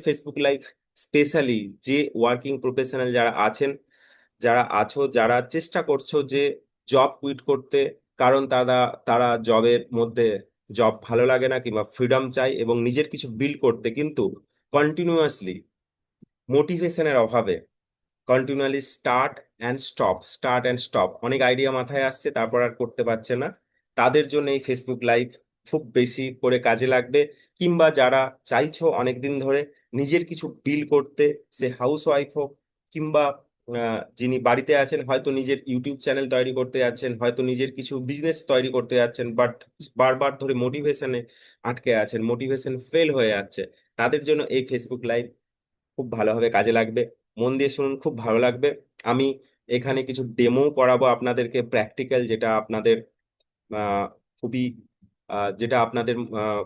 Facebook live specially যে working professional যারা আছেন, যারা আছো, যারা চেষ্টা করছো যে জব কুইট করতে, কারণ তারা তারা জবের মধ্যে জব ভালো লাগে না কিংবা ফ্রিডম চাই এবং নিজের কিছু বিল্ড করতে, কিন্তু কন্টিনিউয়াসলি মোটিভেশনের অভাবে কন্টিনিউয়ালি স্টার্ট অ্যান্ড স্টপ অনেক আইডিয়া মাথায় আসছে, তারপর আর করতে পারছে না। তাদের জন্য এই ফেসবুক লাইভ খুব বেশি করে কাজে লাগবে। কিংবা যারা চাইছো অনেকদিন ধরে নিজের কিছু বিল করতে, সে হাউস ওয়াইফ হোক কিংবা যিনি বাড়িতে আছেন, হয়তো নিজের ইউটিউব চ্যানেল তৈরি করতে যাচ্ছেন, হয়তো নিজের কিছু বিজনেস তৈরি করতে যাচ্ছেন, বাট বারবার ধরে মোটিভেশনে আটকে আছেন, মোটিভেশন ফেল হয়ে যাচ্ছে, তাদের জন্য এই ফেসবুক লাইভ খুব ভালোভাবে কাজে লাগবে। মন দিয়ে শুনুন, খুব ভালো লাগবে। আমি এখানে কিছু ডেমো করাবো আপনাদেরকে, প্র্যাকটিক্যাল, যেটা আপনাদের আহ, খুবই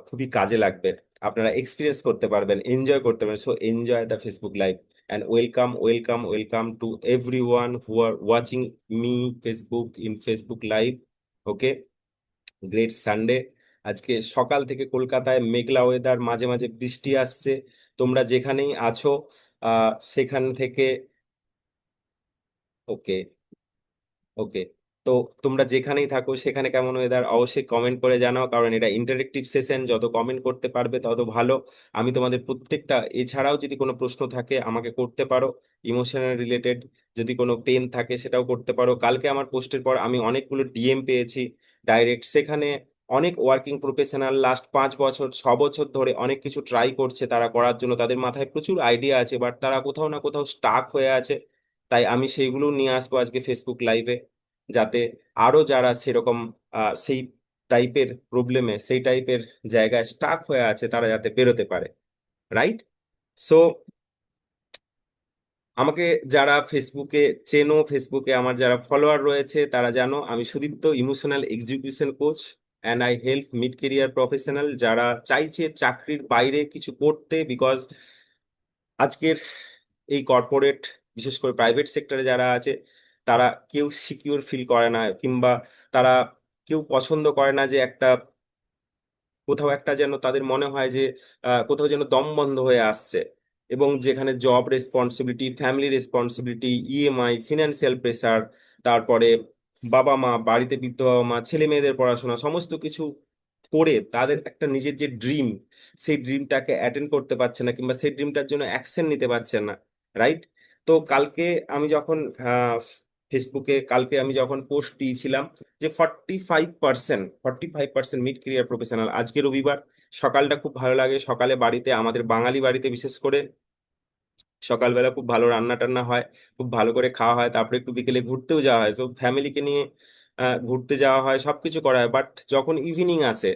খুবই কাজে লাগবে। আপনারা এক্সপিরিয়েন্স করতে পারবেন, এনজয় করতে পারবেন। So enjoy the Facebook live and welcome welcome welcome to every one who are watching me Facebook in Facebook live. Okay, great Sunday. আজকে সকাল থেকে কলকাতায় মেঘলা ওয়েদার, মাঝে মাঝে বৃষ্টি আসছে। তোমরা যেখানেই আছো সেখান থেকে, ওকে, ওকে, তো তোমরা যেখানেই থাকো সেখানে কেমন ওয়েদার অবশ্যই কমেন্ট করে জানাও, কারণ এটা ইন্টারেক্টিভ সেশন, যত কমেন্ট করতে পারবে তত ভালো। আমি তোমাদের প্রত্যেকটা, এছাড়াও যদি কোনো প্রশ্ন থাকে আমাকে করতে পারো, ইমোশনাল রিলেটেড, যদি কোনো পেন থাকে সেটাও করতে পারো। কালকে আমার পোস্টের পর আমি অনেকগুলো ডিএম পেয়েছি ডাইরেক্ট, সেখানে অনেক ওয়ার্কিং প্রফেশনাল লাস্ট 5 বছর 6 বছর ধরে অনেক কিছু ট্রাই করছে তারা করার জন্য, তাদের মাথায় প্রচুর আইডিয়া আছে, বাট তারা কোথাও না কোথাও স্টাক হয়ে আছে। তাই আমি সেইগুলো নিয়ে আসবো আজকে ফেসবুক লাইভে, যাতে আরো যারা সেরকম সেই টাইপের প্রবলেমে, সেই টাইপের জায়গায় স্টাক হয়ে আছে, তারা যাতে বেরোতে পারে। রাইট? সো আমাকে যারা ফেসবুকে চেনো, ফেসবুকে আমার যারা ফলোয়ার রয়েছে, তারা জানো আমি Sudipta, emotional execution coach, and I help mid career professional যারা চাইছে চাকরির বাইরে কিছু করতে। বিকজ আজকের এই কর্পোরেট, বিশেষ করে প্রাইভেট সেক্টরে যারা আছে, তারা কেউ সিকিউর ফিল করে না, কিংবা তারা কেউ পছন্দ করে না যে একটা কোথাও একটা যেন তাদের মনে হয় যে কোথাও যেন দম বন্ধ হয়ে আসছে, এবং যেখানে job responsibility, family responsibility, EMI, financial pressure, তারপরে বাবা মা, বাড়িতে বৃদ্ধ বাবা মা, ছেলে মেয়েদের পড়াশোনা, সমস্ত কিছু করে তাদের একটা নিজের যে ড্রিম, সেই ড্রিমটাকে অ্যাটেন্ড করতে পারছে না, কিংবা সেই ড্রিমটার জন্য অ্যাকশন নিতে পারছে না। রাইট? তো কালকে আমি যখন ফেসবুকে কালকে আমি যখন পোস্ট দিয়েছিলাম যে 45% মিড ক্যারিয়ার প্রফেশনাল, আজকে রবিবার, সকালটা খুব ভালো লাগে। সকালে বাড়িতে, আমাদের বাঙালি বাড়িতে বিশেষ করে সকালবেলা খুব ভালো রান্না টান্না হয়, খুব ভালো করে খাওয়া হয়, তারপরে একটু বিকেলে ঘুরতেও যাওয়া হয়, তো ফ্যামিলিকে নিয়ে ঘুরতে যাওয়া হয়, সবকিছু করা হয়। বাট যখন ইভিনিং আসে,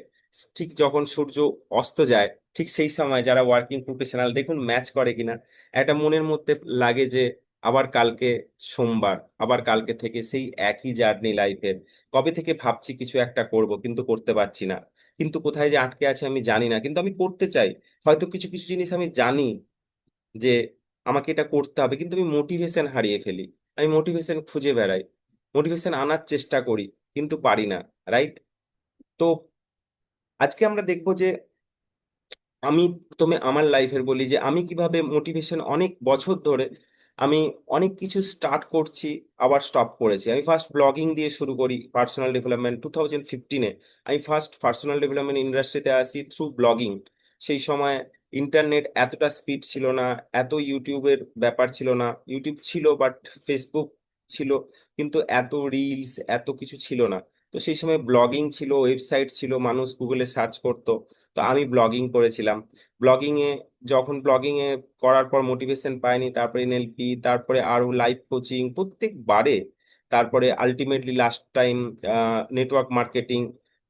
ঠিক যখন সূর্য অস্ত যায়, ঠিক সেই সময় যারা ওয়ার্কিং প্রফেশনাল, দেখুন ম্যাচ করে কিনা, একটা মনের মধ্যে লাগে যে আবার কালকে সোমবার, আবার কালকে থেকে সেই একই জার্নি লাইফের। কবে থেকে ভাবছি কিছু একটা করব, কিন্তু করতে পারছি না, কিন্তু কোথায় যে আটকে আছে আমি জানি না, কিন্তু আমি করতে চাই। হয়তো কিছু কিছু জিনিস আমি জানি যে আমাকে এটা করতে হবে, কিন্তু আমি মোটিভেশন হারিয়ে ফেলি। আমি মোটিভেশন খুঁজে বেড়াই, মোটিভেশন আনার চেষ্টা করি, কিন্তু পারি না। রাইট? তো আজকে আমরা দেখবো যে আমি প্রথমে আমার লাইফের বলি যে আমি কিভাবে মোটিভেশন, অনেক বছর ধরে আমি অনেক কিছু স্টার্ট করছি, আবার স্টপ করেছি। আমি ফার্স্ট ব্লগিং দিয়ে শুরু করি, পার্সোনাল ডেভেলপমেন্ট 2015-এ আমি ফার্স্ট পার্সোনাল ডেভেলপমেন্ট ইন্ডাস্ট্রিতে আসি থ্রু ব্লগিং। সেই সময় ইন্টারনেট এতটা স্পিড ছিল না, এত ইউটিউবের ব্যাপার ছিল না, ইউটিউব ছিল বাট ফেসবুক ছিল, কিন্তু এত রিলস এত কিছু ছিল না। তো সেই সময় ব্লগিং ছিল, ওয়েবসাইট ছিল, মানুষ গুগলে সার্চ করতো। তো আমি ব্লগিং করেছিলাম। ব্লগিং এ, যখন ব্লগিং এ করার পর মোটিভেশন পাইনি, তারপরে এনএলপি, তারপরে আরো লাইভ কোচিং প্রত্যেকবারে, তারপরে ultimately last time network marketing.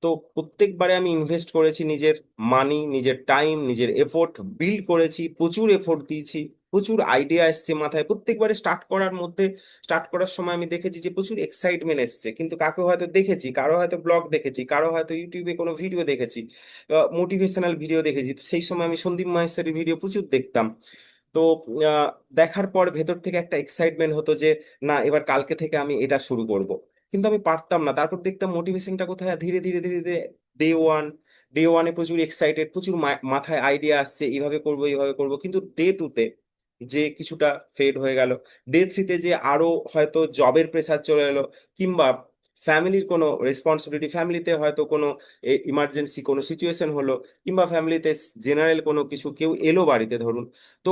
তো প্রত্যেকবারে আমি ইনভেস্ট করেছি নিজের মানি, নিজের টাইম, নিজের এফোর্ট বিল্ড করেছি, প্রচুর এফোর্ট দিয়েছি, প্রচুর আইডিয়া এসছে মাথায়। প্রত্যেকবারে স্টার্ট করার সময় আমি দেখেছি যে প্রচুর এক্সাইটমেন্ট এসছে, কিন্তু কাকে হয়তো দেখেছি, কারো হয়তো ব্লগ দেখেছি, কারো হয়তো ইউটিউবে কোনো ভিডিও দেখেছি, মোটিভেশনাল ভিডিও দেখেছি। তো সেই সময় আমি সন্দীপ মাহেশ্বরীর ভিডিও প্রচুর দেখতাম। তো আহ, দেখার পর ভেতর থেকে একটা এক্সাইটমেন্ট হতো যে না, এবার কালকে থেকে আমি এটা শুরু করব, কিন্তু আমি পারতাম না। তারপর দেখতাম মোটিভেশনটা কোথায়, ধীরে ধীরে ধীরে ধীরে ডে ওয়ান, ডে ওয়ানে প্রচুর এক্সাইটেড, প্রচুর মাথায় আইডিয়া আসছে, এইভাবে করবো এইভাবে করবো, কিন্তু ডে টুতে যে কিছুটা ফেড হয়ে গেল, ডে থ্রিতে যে আরো হয়তো জবের প্রেসার চলে এলো, কিংবা ফ্যামিলির কোনো রেসপন্সিবিলিটি, ফ্যামিলিতে হয়তো কোনো ইমার্জেন্সি কোনো সিচুয়েশন হলো, কিংবা ফ্যামিলিতে জেনারেল কোনো কিছু কেউ এলো বাড়িতে ধরুন, তো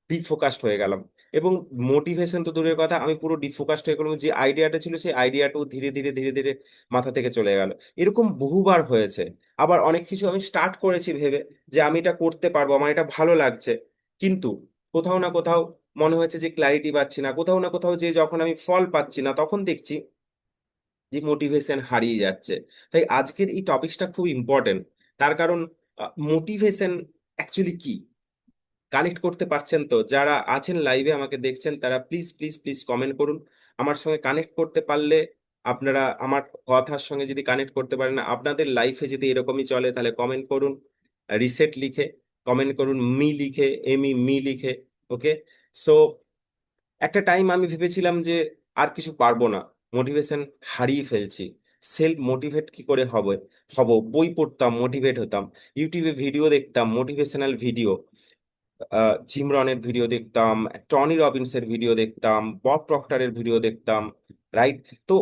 ডিফোকাসড হয়ে গেলাম। এবং মোটিভেশন তো দূরের কথা, আমি পুরো ডিফোকাসড হয়ে গেলাম, যে আইডিয়াটা ছিল সেই আইডিয়াটাও ধীরে ধীরে ধীরে ধীরে মাথা থেকে চলে গেল। এরকম বহুবার হয়েছে। আবার অনেক কিছু আমি স্টার্ট করেছি ভেবে যে আমি এটা করতে পারবো, আমার এটা ভালো লাগছে, কিন্তু কোথাও না কোথাও মনে হয়েছে যে ক্ল্যারিটি পাচ্ছি না, কোথাও না কোথাও যে যখন আমি ফল পাচ্ছি না তখন দেখছি যে মোটিভেশন হারিয়ে যাচ্ছে। তাই আজকের এই টপিকসটা খুব ইম্পর্টেন্ট। তার কারণ মোটিভেশন অ্যাকচুয়ালি কি, কানেক্ট করতে পারছেন তো? যারা আছেন লাইভে আমাকে দেখছেন তারা প্লিজ প্লিজ প্লিজ কমেন্ট করুন। আমার সঙ্গে কানেক্ট করতে পারলে, আপনারা আমার কথার সঙ্গে যদি কানেক্ট করতে পারেন, আপনাদের লাইফে যদি এরকমই চলে, তাহলে কমেন্ট করুন রিসেট লিখে, কমেন্ট করুন মি লিখে, মি লিখে। ওকে। সো একটা টাইম আমি ভেবেছিলাম যে আর কিছু পারবো না, মোটিভেশন হারিয়ে ফেলছি, সেলফ মোটিভেট কি করে হবে, বই পড়তাম মোটিভেট হতাম, ইউটিউবে ভিডিও দেখতাম মোটিভেশনাল ভিডিও, জিম রনের ভিডিও দেখতাম, টনি রবিনসের ভিডিও দেখতাম, বব প্রক্টরের ভিডিও দেখতাম, রাইট? তো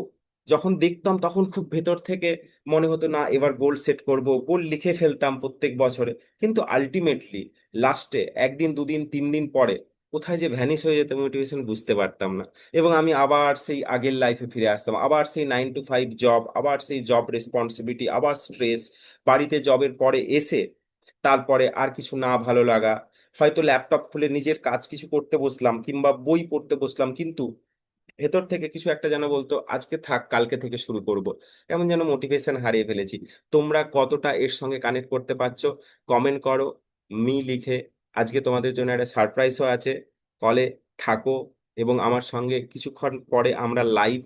যখন দেখতাম তখন খুব ভেতর থেকে মনে হতো না এবার গোল সেট করব, গোল লিখে ফেলতাম প্রত্যেক বছরে, কিন্তু আলটিমেটলি লাস্টে একদিন দুদিন তিন দিন পরে কোথায় যে ভ্যানিশ হয়ে যেত মোটিভেশন বুঝতে পারতাম না। এবং আমি আবার সেই আগের লাইফে ফিরে আসতাম, আবার সেই 9 to 5 জব, আবার সেই জব রেসপন্সিবিলিটি, আবার স্ট্রেস, বাড়িতে জবের পরে এসে তারপরে আর কিছু না ভালো লাগা, হয়তো ল্যাপটপ খুলে নিজের কাজ কিছু করতে বসলাম কিংবা বই পড়তে বসলাম, কিন্তু ভেতর থেকে কিছু একটা যেন বলতো আজকে থাক, কালকে থেকে শুরু করব। এমন যেন মোটিভেশন হারিয়ে ফেলেছি। তোমরা কতটা এর সঙ্গে কানেক্ট করতে পারছো কমেন্ট করো মি লিখে। আজকে তোমাদের জন্য একটা সারপ্রাইজও আছে, কলে থাকো, এবং আমার সঙ্গে কিছুক্ষণ পরে আমরা live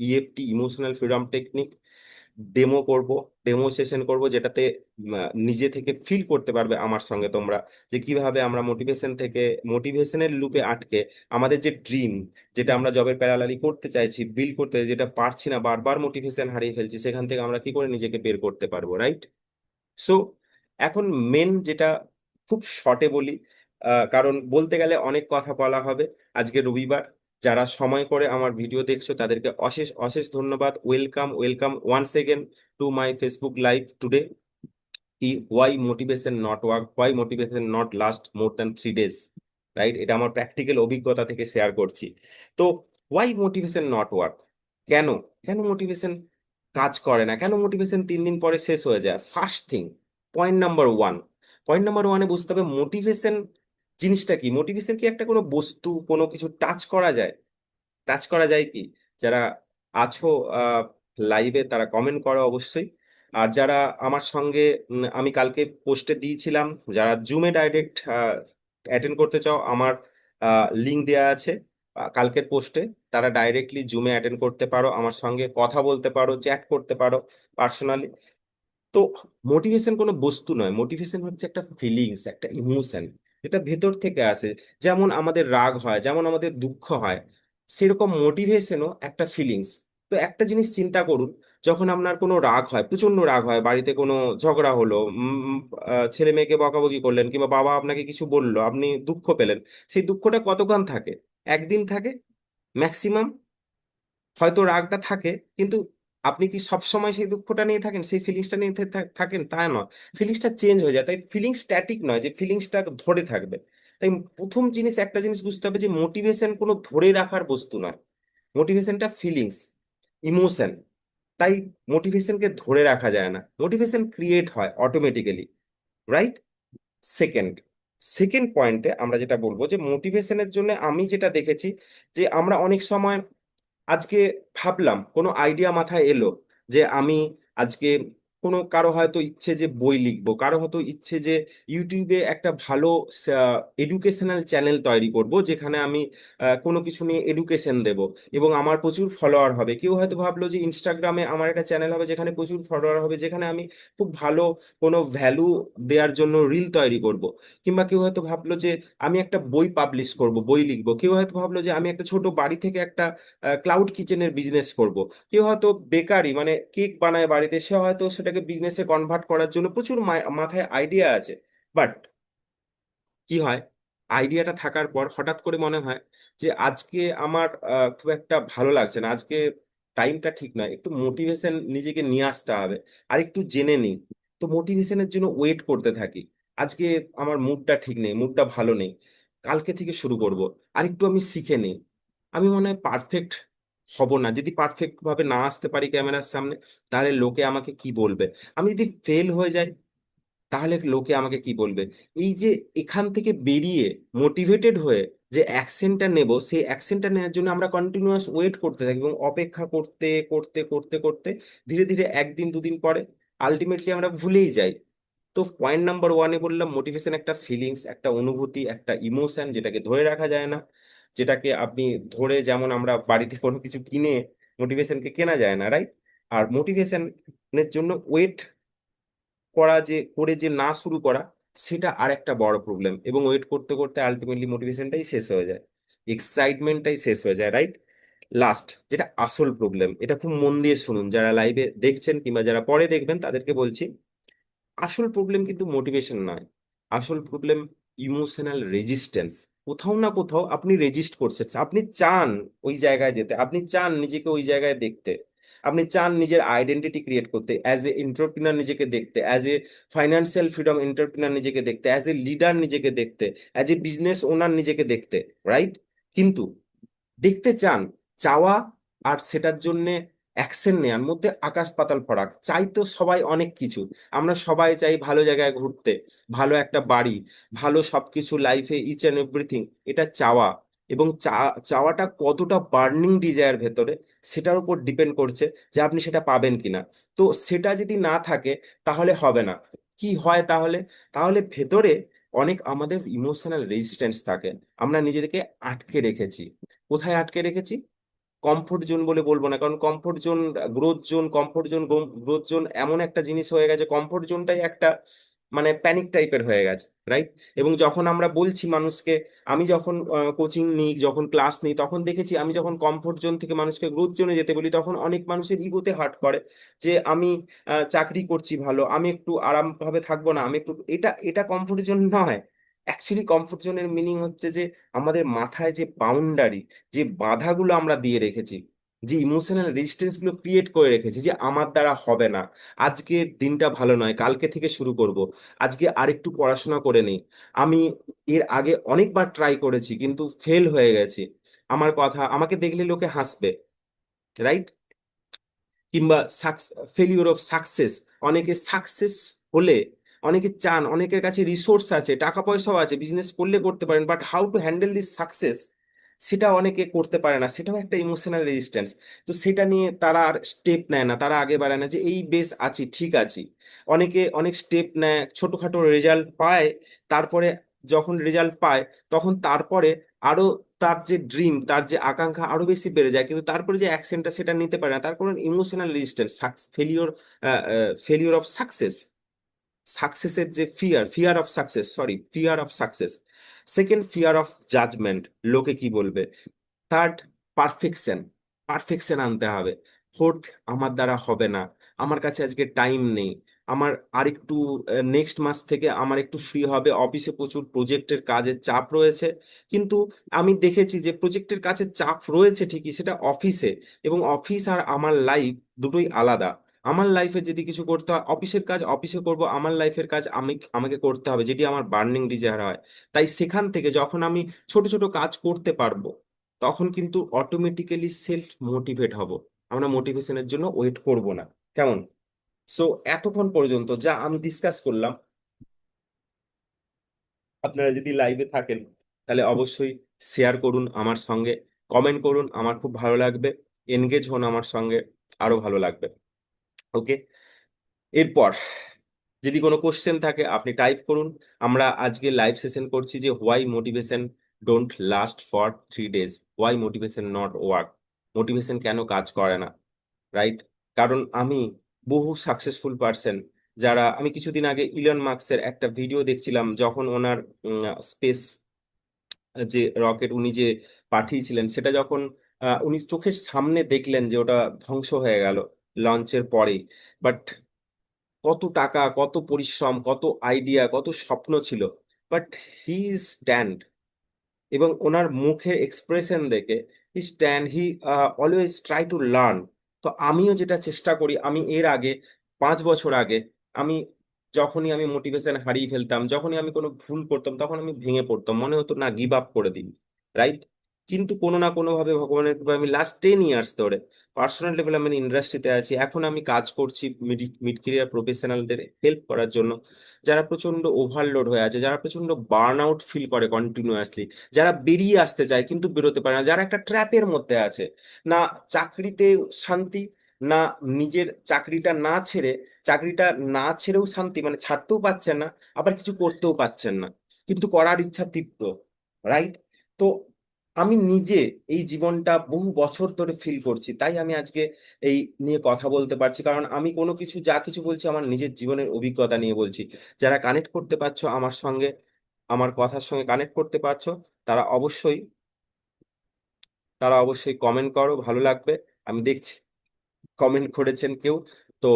EFT, emotional freedom technique demo করব, ডেমো সেশন করব, যেটাতে নিজে থেকে ফিল করতে পারবে আমার সঙ্গে তোমরা, যে কিভাবে আমরা মোটিভেশন থেকে, মোটিভেশনের লুপে আটকে আমাদের যে ড্রিম, যেটা আমরা জবের প্যারালালি করতে চাইছি, বিল্ড করতে, যেটা পারছি না, বারবার মোটিভেশন হারিয়ে ফেলছি, সেখান থেকে আমরা কি করে নিজেকে বের করতে পারবো, রাইট? সো এখন মেন যেটা, খুব শর্টে বলি, কারণ বলতে গেলে অনেক কথা বলা হবে। আজকে রবিবার, যারা সময় করে আমার ভিডিও দেখছো তাদেরকে অশেষ অশেষ ধন্যবাদ। Welcome welcome once again to my Facebook live today. Why motivation not work, why motivation not last more than 3 days, right? এটা আমার প্র্যাকটিক্যাল অভিজ্ঞতা থেকে শেয়ার করছি। তো ওয়াই মোটিভেশন নট ওয়ার্ক, কেন, কেন মোটিভেশন কাজ করে না, কেন মোটিভেশন 3 দিন পরে শেষ হয়ে যায়? First thing, point number one, point number ওয়ানে বুঝতে হবে মোটিভেশন জিনিসটা কি। মোটিভেশন কি একটা কোনো বস্তু, কোনো কিছু টাচ করা যায়? টাচ করা যায় কি? যারা আছো লাইভে তারা কমেন্ট করো অবশ্যই। আর যারা আমার সঙ্গে, আমি কালকে পোস্টে দিয়েছিলাম, যারা জুমে ডাইরেক্ট অ্যাটেন্ড করতে চাও, আমার লিংক দেওয়া আছে কালকের পোস্টে, তারা ডাইরেক্টলি জুমে অ্যাটেন্ড করতে পারো, আমার সঙ্গে কথা বলতে পারো, চ্যাট করতে পারো পার্সোনালি। তো মোটিভেশন কোনো বস্তু নয়, মোটিভেশন হচ্ছে একটা ফিলিংস, একটা ইমোশন, এটা ভেতর থেকে আসে। যেমন আমাদের রাগ হয়, যেমন আমাদের দুঃখ হয়, সেরকম মোটিভেশনও একটা ফিলিংস। তো একটা জিনিস চিন্তা করুন, যখন আপনার কোনো রাগ হয়, প্রচন্ড রাগ হয়, বাড়িতে কোনো ঝগড়া হলো, ছেলে মেয়েকে বকাবকি করলেন, কিংবা বাবা আপনাকে কিছু বললো, আপনি দুঃখ পেলেন, সেই দুঃখটা কতক্ষণ থাকে? একদিন থাকে ম্যাক্সিমাম। হয়তো রাগটা থাকে, কিন্তু আপনি কি সব সময় সেই দুঃখটা নিয়ে থাকেন, সেই ফিলিংসটা নিয়ে থাকেন? তা নয়, ফিলিংসটা চেঞ্জ হয়ে যায়। তাই ফিলিংস স্ট্যাটিক নয় যে ফিলিংসটা ধরে থাকবে। তাই প্রথম জিনিস, একটা জিনিস বুঝতে হবে যে মোটিভেশন কোনো ধরে রাখার বস্তু নয়, মোটিভেশনটা ফিলিংস, ইমোশন। তাই মোটিভেশনকে ধরে রাখা যায় না, মোটিভেশন ক্রিয়েট হয় অটোমেটিক্যালি, রাইট? সেকেন্ড, সেকেন্ড পয়েন্টে আমরা যেটা বলবো যে মোটিভেশনের জন্য আমি যেটা দেখেছি, যে আমরা অনেক সময়, আজকে ভাবলাম কোনো আইডিয়া মাথায় এলো যে আমি আজকে, কোনো কারো হয়তো ইচ্ছে যে বই লিখবো, কারো হয়তো ইচ্ছে যে ইউটিউবে একটা ভালো এডুকেশনাল চ্যানেল তৈরি করব, যেখানে আমি কোনো কিছু নিয়ে এডুকেশন দেব এবং আমার প্রচুর ফলোয়ার হবে। কেউ হয়তো ভাবলো যে ইনস্টাগ্রামে আমার একটা চ্যানেল হবে যেখানে প্রচুর ফলোয়ার হবে, যেখানে আমি খুব ভালো কোনো ভ্যালু দেওয়ার জন্য রিল তৈরি করব। কিংবা কেউ হয়তো ভাবলো যে আমি একটা বই পাবলিশ করব, বই লিখবো। কেউ হয়তো ভাবলো যে আমি একটা ছোট বাড়ি থেকে একটা ক্লাউড কিচেনের বিজনেস করব। কেউ হয়তো বেকারি, মানে কেক বানায় বাড়িতে, সে হয়তো সেটা সেটাকে বিজনেসে কনভার্ট করার জন্য প্রচুর মাথায় আইডিয়া আছে। বাট কি হয়, আইডিয়াটা থাকার পর হঠাৎ করে মনে হয় যে আজকে আমার খুব একটা ভালো লাগছে না, আজকে টাইমটা ঠিক নয়, একটু মোটিভেশন নিজেকে নিয়ে আসতে হবে, আর একটু জেনে নিই। তো মোটিভেশনের জন্য ওয়েট করতে থাকি। আজকে আমার মুডটা ঠিক নেই, মুডটা ভালো নেই, কালকে থেকে শুরু করব, আর একটু আমি শিখে নিই। আমি মনে হয় পারফেক্ট হব না, যদি পারফেক্ট ভাবে না আসতে পারি ক্যামেরার সামনে, তাহলে লোকে আমাকে কি বলবে। আমি যদি ফেল হয়ে যাই, তাহলে লোকে আমাকে কি বলবে। এই যে এখান থেকে বেরিয়ে মোটিভেটেড হয়ে যে অ্যাকশনটা নেব, সেই অ্যাকশনটা নেওয়ার জন্য আমরা কন্টিনিউয়াস ওয়েট করতে থাকি, এবং অপেক্ষা করতে করতে করতে করতে ধীরে ধীরে একদিন দুদিন পরে আলটিমেটলি আমরা ভুলেই যাই। তো পয়েন্ট নাম্বার ওয়ানে বললাম, মোটিভেশন একটা ফিলিংস, একটা অনুভূতি, একটা ইমোশন, যেটাকে ধরে রাখা যায় না। যেটাকে আপনি ধরে, যেমন আমরা বাড়িতে কোনো কিছু কিনে মোটিভেশনকে কেনা যায় না, রাইট? আর মোটিভেশনের জন্য ওয়েট করা, যে করে যে না শুরু করা, সেটা আর একটা বড় প্রবলেম। এবং ওয়েট করতে করতে আলটিমেটলি মোটিভেশনটাই শেষ হয়ে যায়, এক্সাইটমেন্টটাই শেষ হয়ে যায়, রাইট? লাস্ট যেটা আসল প্রবলেম, এটা খুব মন দিয়ে শুনুন, যারা লাইভে দেখছেন কিংবা যারা পরে দেখবেন তাদেরকে বলছি, আসল প্রবলেম কিন্তু মোটিভেশন নয়। আসল প্রবলেম ইমোশনাল রেজিস্ট্যান্স। কোথাও না কোথাও আপনি রেজিস্ট করছেন, আপনি চান ওই জায়গায় যেতে, আপনি চান নিজেকে ওই জায়গায় দেখতে, আপনি চান নিজের আইডেন্টিটি ক্রিয়েট করতে, অ্যাজ এ এন্টারপ্রিনার নিজেকে দেখতে, as a financial freedom entrepreneur নিজেকে দেখতে, অ্যাজ এ লিডার নিজেকে দেখতে, অ্যাজ এ বিজনেস ওনার নিজেকে দেখতে, রাইট? কিন্তু দেখতে চান, চাওয়া আর সেটার জন্য অ্যাকশন নেওয়ার মধ্যে আকাশ পাতাল ফারাক। চাই তো সবাই অনেক কিছু, আমরা সবাই চাই ভালো জায়গায় ঘুরতে, ভালো একটা বাড়ি, ভালো সবকিছু লাইফে, ইচ অ্যান্ড এভরিথিং, এটা চাওয়া। এবং চাওয়াটা কতটা বার্নিং ডিজায়ার ভেতরে, সেটার উপর ডিপেন্ড করছে যে আপনি সেটা পাবেন কিনা। তো সেটা যদি না থাকে, তাহলে হবে না। কি হয় তাহলে? তাহলে ভেতরে অনেক আমাদের ইমোশনাল রেজিস্ট্যান্স থাকে, আমরা নিজেদেরকে আটকে রেখেছি। কোথায় আটকে রেখেছি? কমফোর্ট জোন বলে বলবো না, কারণ comfort zone, growth zone, comfort zone, growth zone এমন একটা জিনিস হয়ে গেছে, কমফোর্ট জোনটাই একটা মানে প্যানিক টাইপের হয়ে গেছে, রাইট? এবং যখন আমরা বলছি মানুষকে, আমি যখন কোচিং নিই, যখন ক্লাস নিই, তখন দেখেছি আমি যখন কমফোর্ট জোন থেকে মানুষকে গ্রোথ জোনে যেতে বলি, তখন অনেক মানুষের ইগোতে হার্ট করে, যে আমি চাকরি করছি ভালো, আমি একটু আরাম ভাবে থাকবো না, আমি একটু, এটা এটা কমফোর্ট জোন নয়। অ্যাকচুয়ালি কমফোর্ট জোনের মিনিং হচ্ছে যে আমাদের মাথায় যে বাউন্ডারি, যে বাধাগুলো আমরা দিয়ে রেখেছি, যে ইমোশনাল রেজিস্ট্যান্স গুলো ক্রিয়েট করে রেখেছি, যে আমার দ্বারা হবে না, আজকের দিনটা ভালো নয়, কালকে থেকে শুরু করব, আজকে আরেকটু পড়াশোনা করে নেই, আমি এর আগে অনেকবার ট্রাই করেছি কিন্তু ফেল হয়ে গেছি, আমার কথা আমাকে দেখলে লোকে হাসবে, রাইট? কিংবা ফেলিওর অফ সাকসেস। অনেকে সাকসেস হলে, অনেকে চান, অনেকের কাছে রিসোর্স আছে, টাকা পয়সাও আছে, বিজনেস করলে করতে পারেন, but how to handle this success, সেটা অনেকে করতে পারে না, সেটাও একটা ইমোশনাল রেজিস্ট্যান্স। তো সেটা নিয়ে তারা আর স্টেপ নেয় না, তারা আগে বাড়ায় না, যে এই বেশ আছি, ঠিক আছি। অনেকে অনেক স্টেপ নেয়, ছোটখাটো রেজাল্ট পায়, তারপরে যখন রেজাল্ট পায়, তখন তারপরে আরো তার যে ড্রিম, তার যে আকাঙ্ক্ষা আরো বেশি বেড়ে যায়, কিন্তু তারপরে যে অ্যাকশনটা সেটা নিতে পারে না, তার কারণ emotional resistance, failure, failure of success, সাকসেসের যে fear, fear of success, sorry, fear of success. Second, fear of judgement, লোকে কি বলবে। থার্ড, পারফেকশন, পারফেকশন আনতে হবে। ফোর্থ, আমার দ্বারা হবে না, আমার কাছে আজকে টাইম নেই, আমার আরেকটু, নেক্সট মাস থেকে আমার একটু ফ্রি হবে, অফিসে প্রচুর প্রজেক্টের কাজের চাপ রয়েছে। কিন্তু আমি দেখেছি যে প্রজেক্টের কাজের চাপ রয়েছে ঠিকই, সেটা অফিসে, এবং অফিস আর আমার লাইফ দুটোই আলাদা। আমার লাইফে যদি কিছু করতে হয়, অফিসের কাজ অফিসে করব, আমার লাইফের কাজ আমাকে করতে হবে, যেটি আমার বার্নিং ডিজায়ার হয়। তাই সেখান থেকে যখন আমি ছোট ছোট কাজ করতে পারবো, তখন কিন্তু অটোমেটিক্যালি সেলফ মোটিভেট হব, আমরা মোটিভেশনের জন্য ওয়েট করব না। কেমন? সো এতক্ষণ পর্যন্ত যা আমি ডিসকাস করলাম, আপনারা যদি লাইভে থাকেন, তাহলে অবশ্যই শেয়ার করুন আমার সঙ্গে, কমেন্ট করুন, আমার খুব ভালো লাগবে, এনগেজ হন আমার সঙ্গে, আরো ভালো লাগবে। ওকে, এরপর যদি কোনো কোশ্চেন থাকে আপনি টাইপ করুন। আমরা আজকে লাইভ সেশন করছি যে why motivation don't last for 3 days, why motivation not work, motivation কেন কাজ করে না, রাইট? কারণ আমি বহু সাকসেসফুল পার্সন, যারা, আমি কিছুদিন আগে ইলন মার্কসের একটা ভিডিও দেখছিলাম, যখন ওনার স্পেস যে রকেট উনি যে পাঠিয়েছিলেন, সেটা যখন উনি চোখের সামনে দেখলেন যে ওটা ধ্বংস হয়ে গেল লঞ্চের পরেই। বাট কত টাকা, কত পরিশ্রম, কত আইডিয়া, কত স্বপ্ন ছিল, বাট হি স্ট্যান্ড, এবং ওনার মুখে এক্সপ্রেশন দেখে he stand, he always try to learn. তো আমিও যেটা চেষ্টা করি, আমি এর আগে 5 বছর আগে আমি যখনই আমি মোটিভেশন হারিয়ে ফেলতাম, যখনই আমি কোনো ভুল করতাম, তখন আমি ভেঙে পড়তাম, মনে হতো না গিভ আপ করে দিই, রাইট? কিন্তু কোনো না কোনো ভাবে ভগবানের কৃপায় আমি লাস্ট 10 ইয়ার্স ধরে পার্সোনাল ডেভেলপমেন্ট ইন্ডাস্ট্রিতে আছি। এখন আমি কাজ করছি মিড ক্যারিয়ার প্রফেশনালদের হেল্প করার জন্য, যারা প্রচন্ড ওভারলোড হয়ে আছে, যারা প্রচন্ড বার্ন আউট ফিল করে কন্টিনিউয়াসলি, যারা বেরিয়ে আসতে চায় কিন্তু বেরোতে পারে না, যারা একটা ট্র্যাপের মধ্যে আছে, না চাকরিতে শান্তি, না নিজের চাকরিটা না ছেড়েও শান্তি, মানে ছাড়তেও পাচ্ছেন না, আবার কিছু করতেও পাচ্ছেন না, কিন্তু করার ইচ্ছা তীব্র, রাইট? তো আমি নিজে এই জীবনটা বহু বছর ধরে ফিল করছি, তাই আমি আজকে এই নিয়ে কথা বলতে পারছি, কারণ আমি কোনো কিছু যা কিছু বলছি আমার নিজের জীবনের অভিজ্ঞতা নিয়ে বলছি। যারা কানেক্ট করতে পারছো আমার সঙ্গে, আমার কথার সঙ্গে কানেক্ট করতে পারছো, তারা অবশ্যই তারা অবশ্যই কমেন্ট করো, ভালো লাগবে। আমি দেখছি কমেন্ট করেছেন কেউ। তো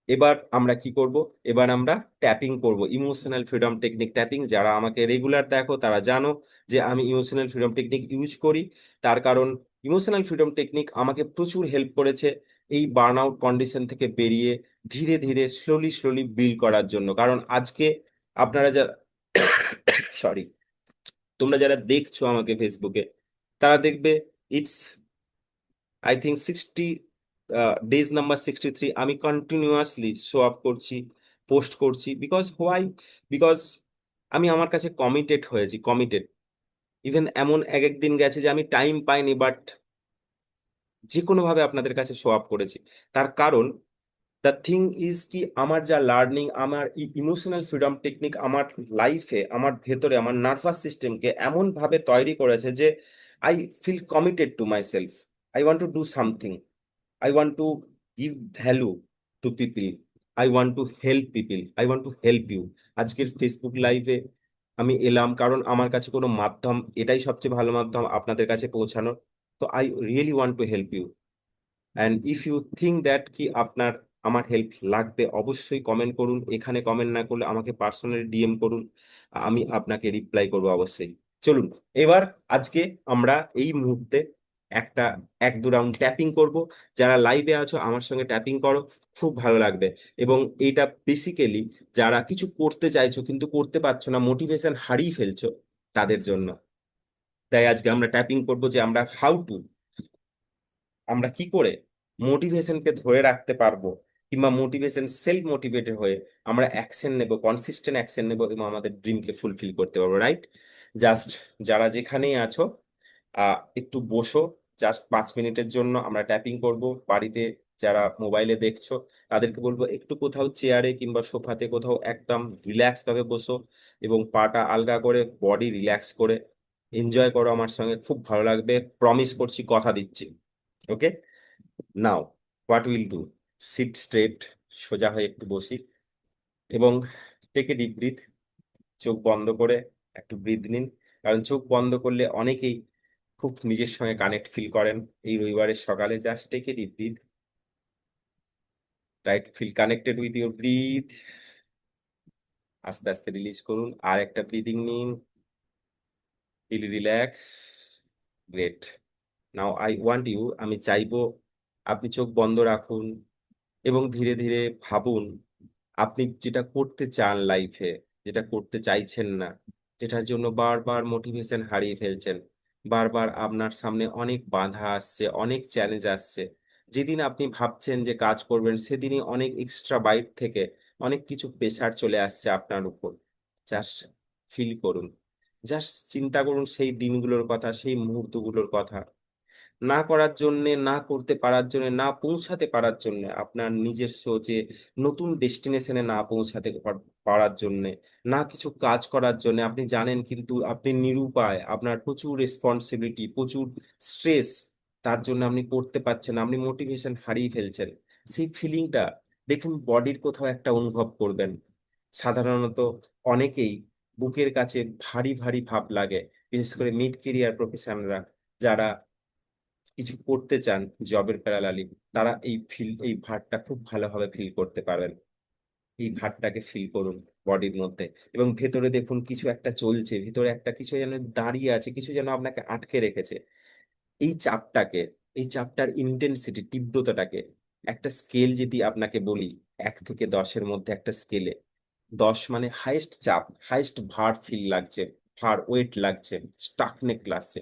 এবার আমরা কি করব? এবার আমরা ট্যাপিং করব, ইমোশনাল ফ্রিডম টেকনিক ট্যাপিং। যারা আমাকে রেগুলার দেখো তারা জানো যে আমি ইমোশনাল ফ্রিডম টেকনিক ইউজ করি। তার কারণ ইমোশনাল ফ্রিডম টেকনিক আমাকে প্রচুর হেল্প করেছে এই বার্ন আউট কন্ডিশন থেকে বেরিয়ে ধীরে ধীরে স্লোলি স্লোলি বিল্ড করার জন্য। কারণ আজকে আপনারা যারা সরি, তোমরা যারা দেখছো আমাকে ফেসবুকে, তারা দেখবে it's I think days number 63 আমি কন্টিনিউয়াসলি শো আপ করছি, পোস্ট করছি। Because why? বিকজ আমি আমার কাছে কমিটেড। ইভেন এমন এক এক দিন গেছে যে আমি টাইম পাইনি, বাট যে কোনো ভাবে আপনাদের কাছে শো আপ করেছি। তার কারণ দ্য থিং ইজ কি, আমার যা লার্নিং, আমার ইমোশনাল ফ্রিডম টেকনিক আমার লাইফে, আমার ভেতরে, আমার নার্ভাস সিস্টেমকে এমন ভাবে তৈরি করেছে যে I feel committed to my self. I want to do something, I want to give value to people. I want to help people. I want to help you. আজকের ফেসবুক লাইভে আমি এলাম কারণ আমার কাছে কোনো মাধ্যম, এটাই সবচেয়ে ভালো মাধ্যম আপনাদের কাছে পৌঁছানোর। তো I really want to help you, and if you think that কি আপনার আমার হেল্প লাগবে, অবশ্যই কমেন্ট করুন। এখানে কমেন্ট না করলে আমাকে পার্সোনালি ডিএম করুন, আমি আপনাকে রিপ্লাই করবো অবশ্যই। চলুন এবার আজকে আমরা এই মুহূর্তে একটা 1-2 রাউন্ড ট্যাপিং করব। যারা লাইভে আছো আমার সঙ্গে ট্যাপিং করো, খুব ভালো লাগবে। এবং এইটা বেসিক্যালি যারা কিছু করতে চাইছো কিন্তু করতে পারছো না, মোটিভেশন হারিয়ে ফেলছো, তাদের জন্য। তাই আজকে আমরা ট্যাপিং করব যে আমরা কি করে মোটিভেশনকে ধরে রাখতে পারবো, কিংবা মোটিভেশন সেলফ মোটিভেটেড হয়ে আমরা অ্যাকশন নেব, কনসিস্টেন্ট অ্যাকশন নেব, এবং আমাদের ড্রিমকে ফুলফিল করতে পারবো, রাইট? জাস্ট যারা যেখানেই আছো একটু বসো, জাস্ট 5 মিনিটের জন্য আমরা ট্যাপিং করব। বাড়িতে যারা মোবাইলে দেখছো তাদেরকে বলবো একটু কোথাও চেয়ারে কিংবা সোফাতে কোথাও একদম রিল্যাক্স ভাবে বসো, এবং পাটা আলগা করে, বডি রিল্যাক্স করে এনজয় করো আমার সঙ্গে, খুব ভালো লাগবে, প্রমিস করছি, কথা দিচ্ছি। Okay, now what will do, sit straight, সোজা হয়ে একটু বসি, এবং টেক এ ডিপ ব্রিথ। চোখ বন্ধ করে একটু ব্রিথ নিন, কারণ চোখ বন্ধ করলে অনেকেই খুব নিজের সঙ্গে কানেক্ট ফিল করেন এই রবিবারের সকালে। Just take a deep breath, right, feel connected with your breath. আস্তে আস্তে রিলিজ করুন, আর একটা ব্রিদিং নিন, feel relax, great. Now I want you, আমি চাইবো আপনি চোখ বন্ধ রাখুন, এবং ধীরে ধীরে ভাবুন আপনি যেটা করতে চান লাইফে, যেটা করতে চাইছেন না, যেটার জন্য বারবার মোটিভেশন হারিয়ে ফেলছেন, বারবার আপনার সামনে অনেক বাধা আসছে, অনেক চ্যালেঞ্জ আসছে। যেদিন আপনি ভাবছেন যে কাজ করবেন, সেদিনই অনেক এক্সট্রা বাইট থেকে অনেক কিছু প্রেশার চলে আসছে আপনার উপর। জাস্ট ফিল করুন, জাস্ট চিন্তা করুন সেই দিনগুলোর কথা, সেই মুহূর্তগুলোর কথা। না করার জন্যে, না করতে পারার জন্য, না পৌঁছাতে পারার জন্য, আপনার নিজস্ব যে নতুন ডেস্টিনেশনে না পৌঁছাতে পারার জন্য, না কিছু কাজ করার জন্য, আপনি জানেন কিন্তু আপনি নিরুপায়, আপনার প্রচুর রেসপন্সিবিলিটি, প্রচুর স্ট্রেস, তার জন্য আপনি করতে পারছেন না, আপনি মোটিভেশন হারিয়ে ফেলছেন। সেই ফিলিংটা দেখুন বডির কোথাও একটা অনুভব করবেন। সাধারণত অনেকেই বুকের কাছে ভারী ভারী ভাব লাগে, বিশেষ করে মিড কেরিয়ার প্রফেশনালরা যারা কিছু করতে চান জবের প্যারালালি, তারা এই ভারটা খুব ভালোভাবে ফিল করতে পারেন। এই ভারটাকে ফিল করুন বডির মধ্যে, এবং ভেতরে দেখুন কিছু একটা চলছে, ভিতরে একটা কিছু যেন দাঁড়িয়ে আছে, কিছু যেন আপনাকে আটকে রেখেছে। এই চাপটাকে, এই চাপটার ইন্টেন্সিটি, তীব্রতাটাকে একটা স্কেল যদি আপনাকে বলি, 1 থেকে 10-এর মধ্যে একটা স্কেলে 10 মানে হাইয়েস্ট চাপ, হাইয়েস্ট ভার ফিল লাগছে, ভার ওয়েট লাগছে, স্টাকনেক লাগছে,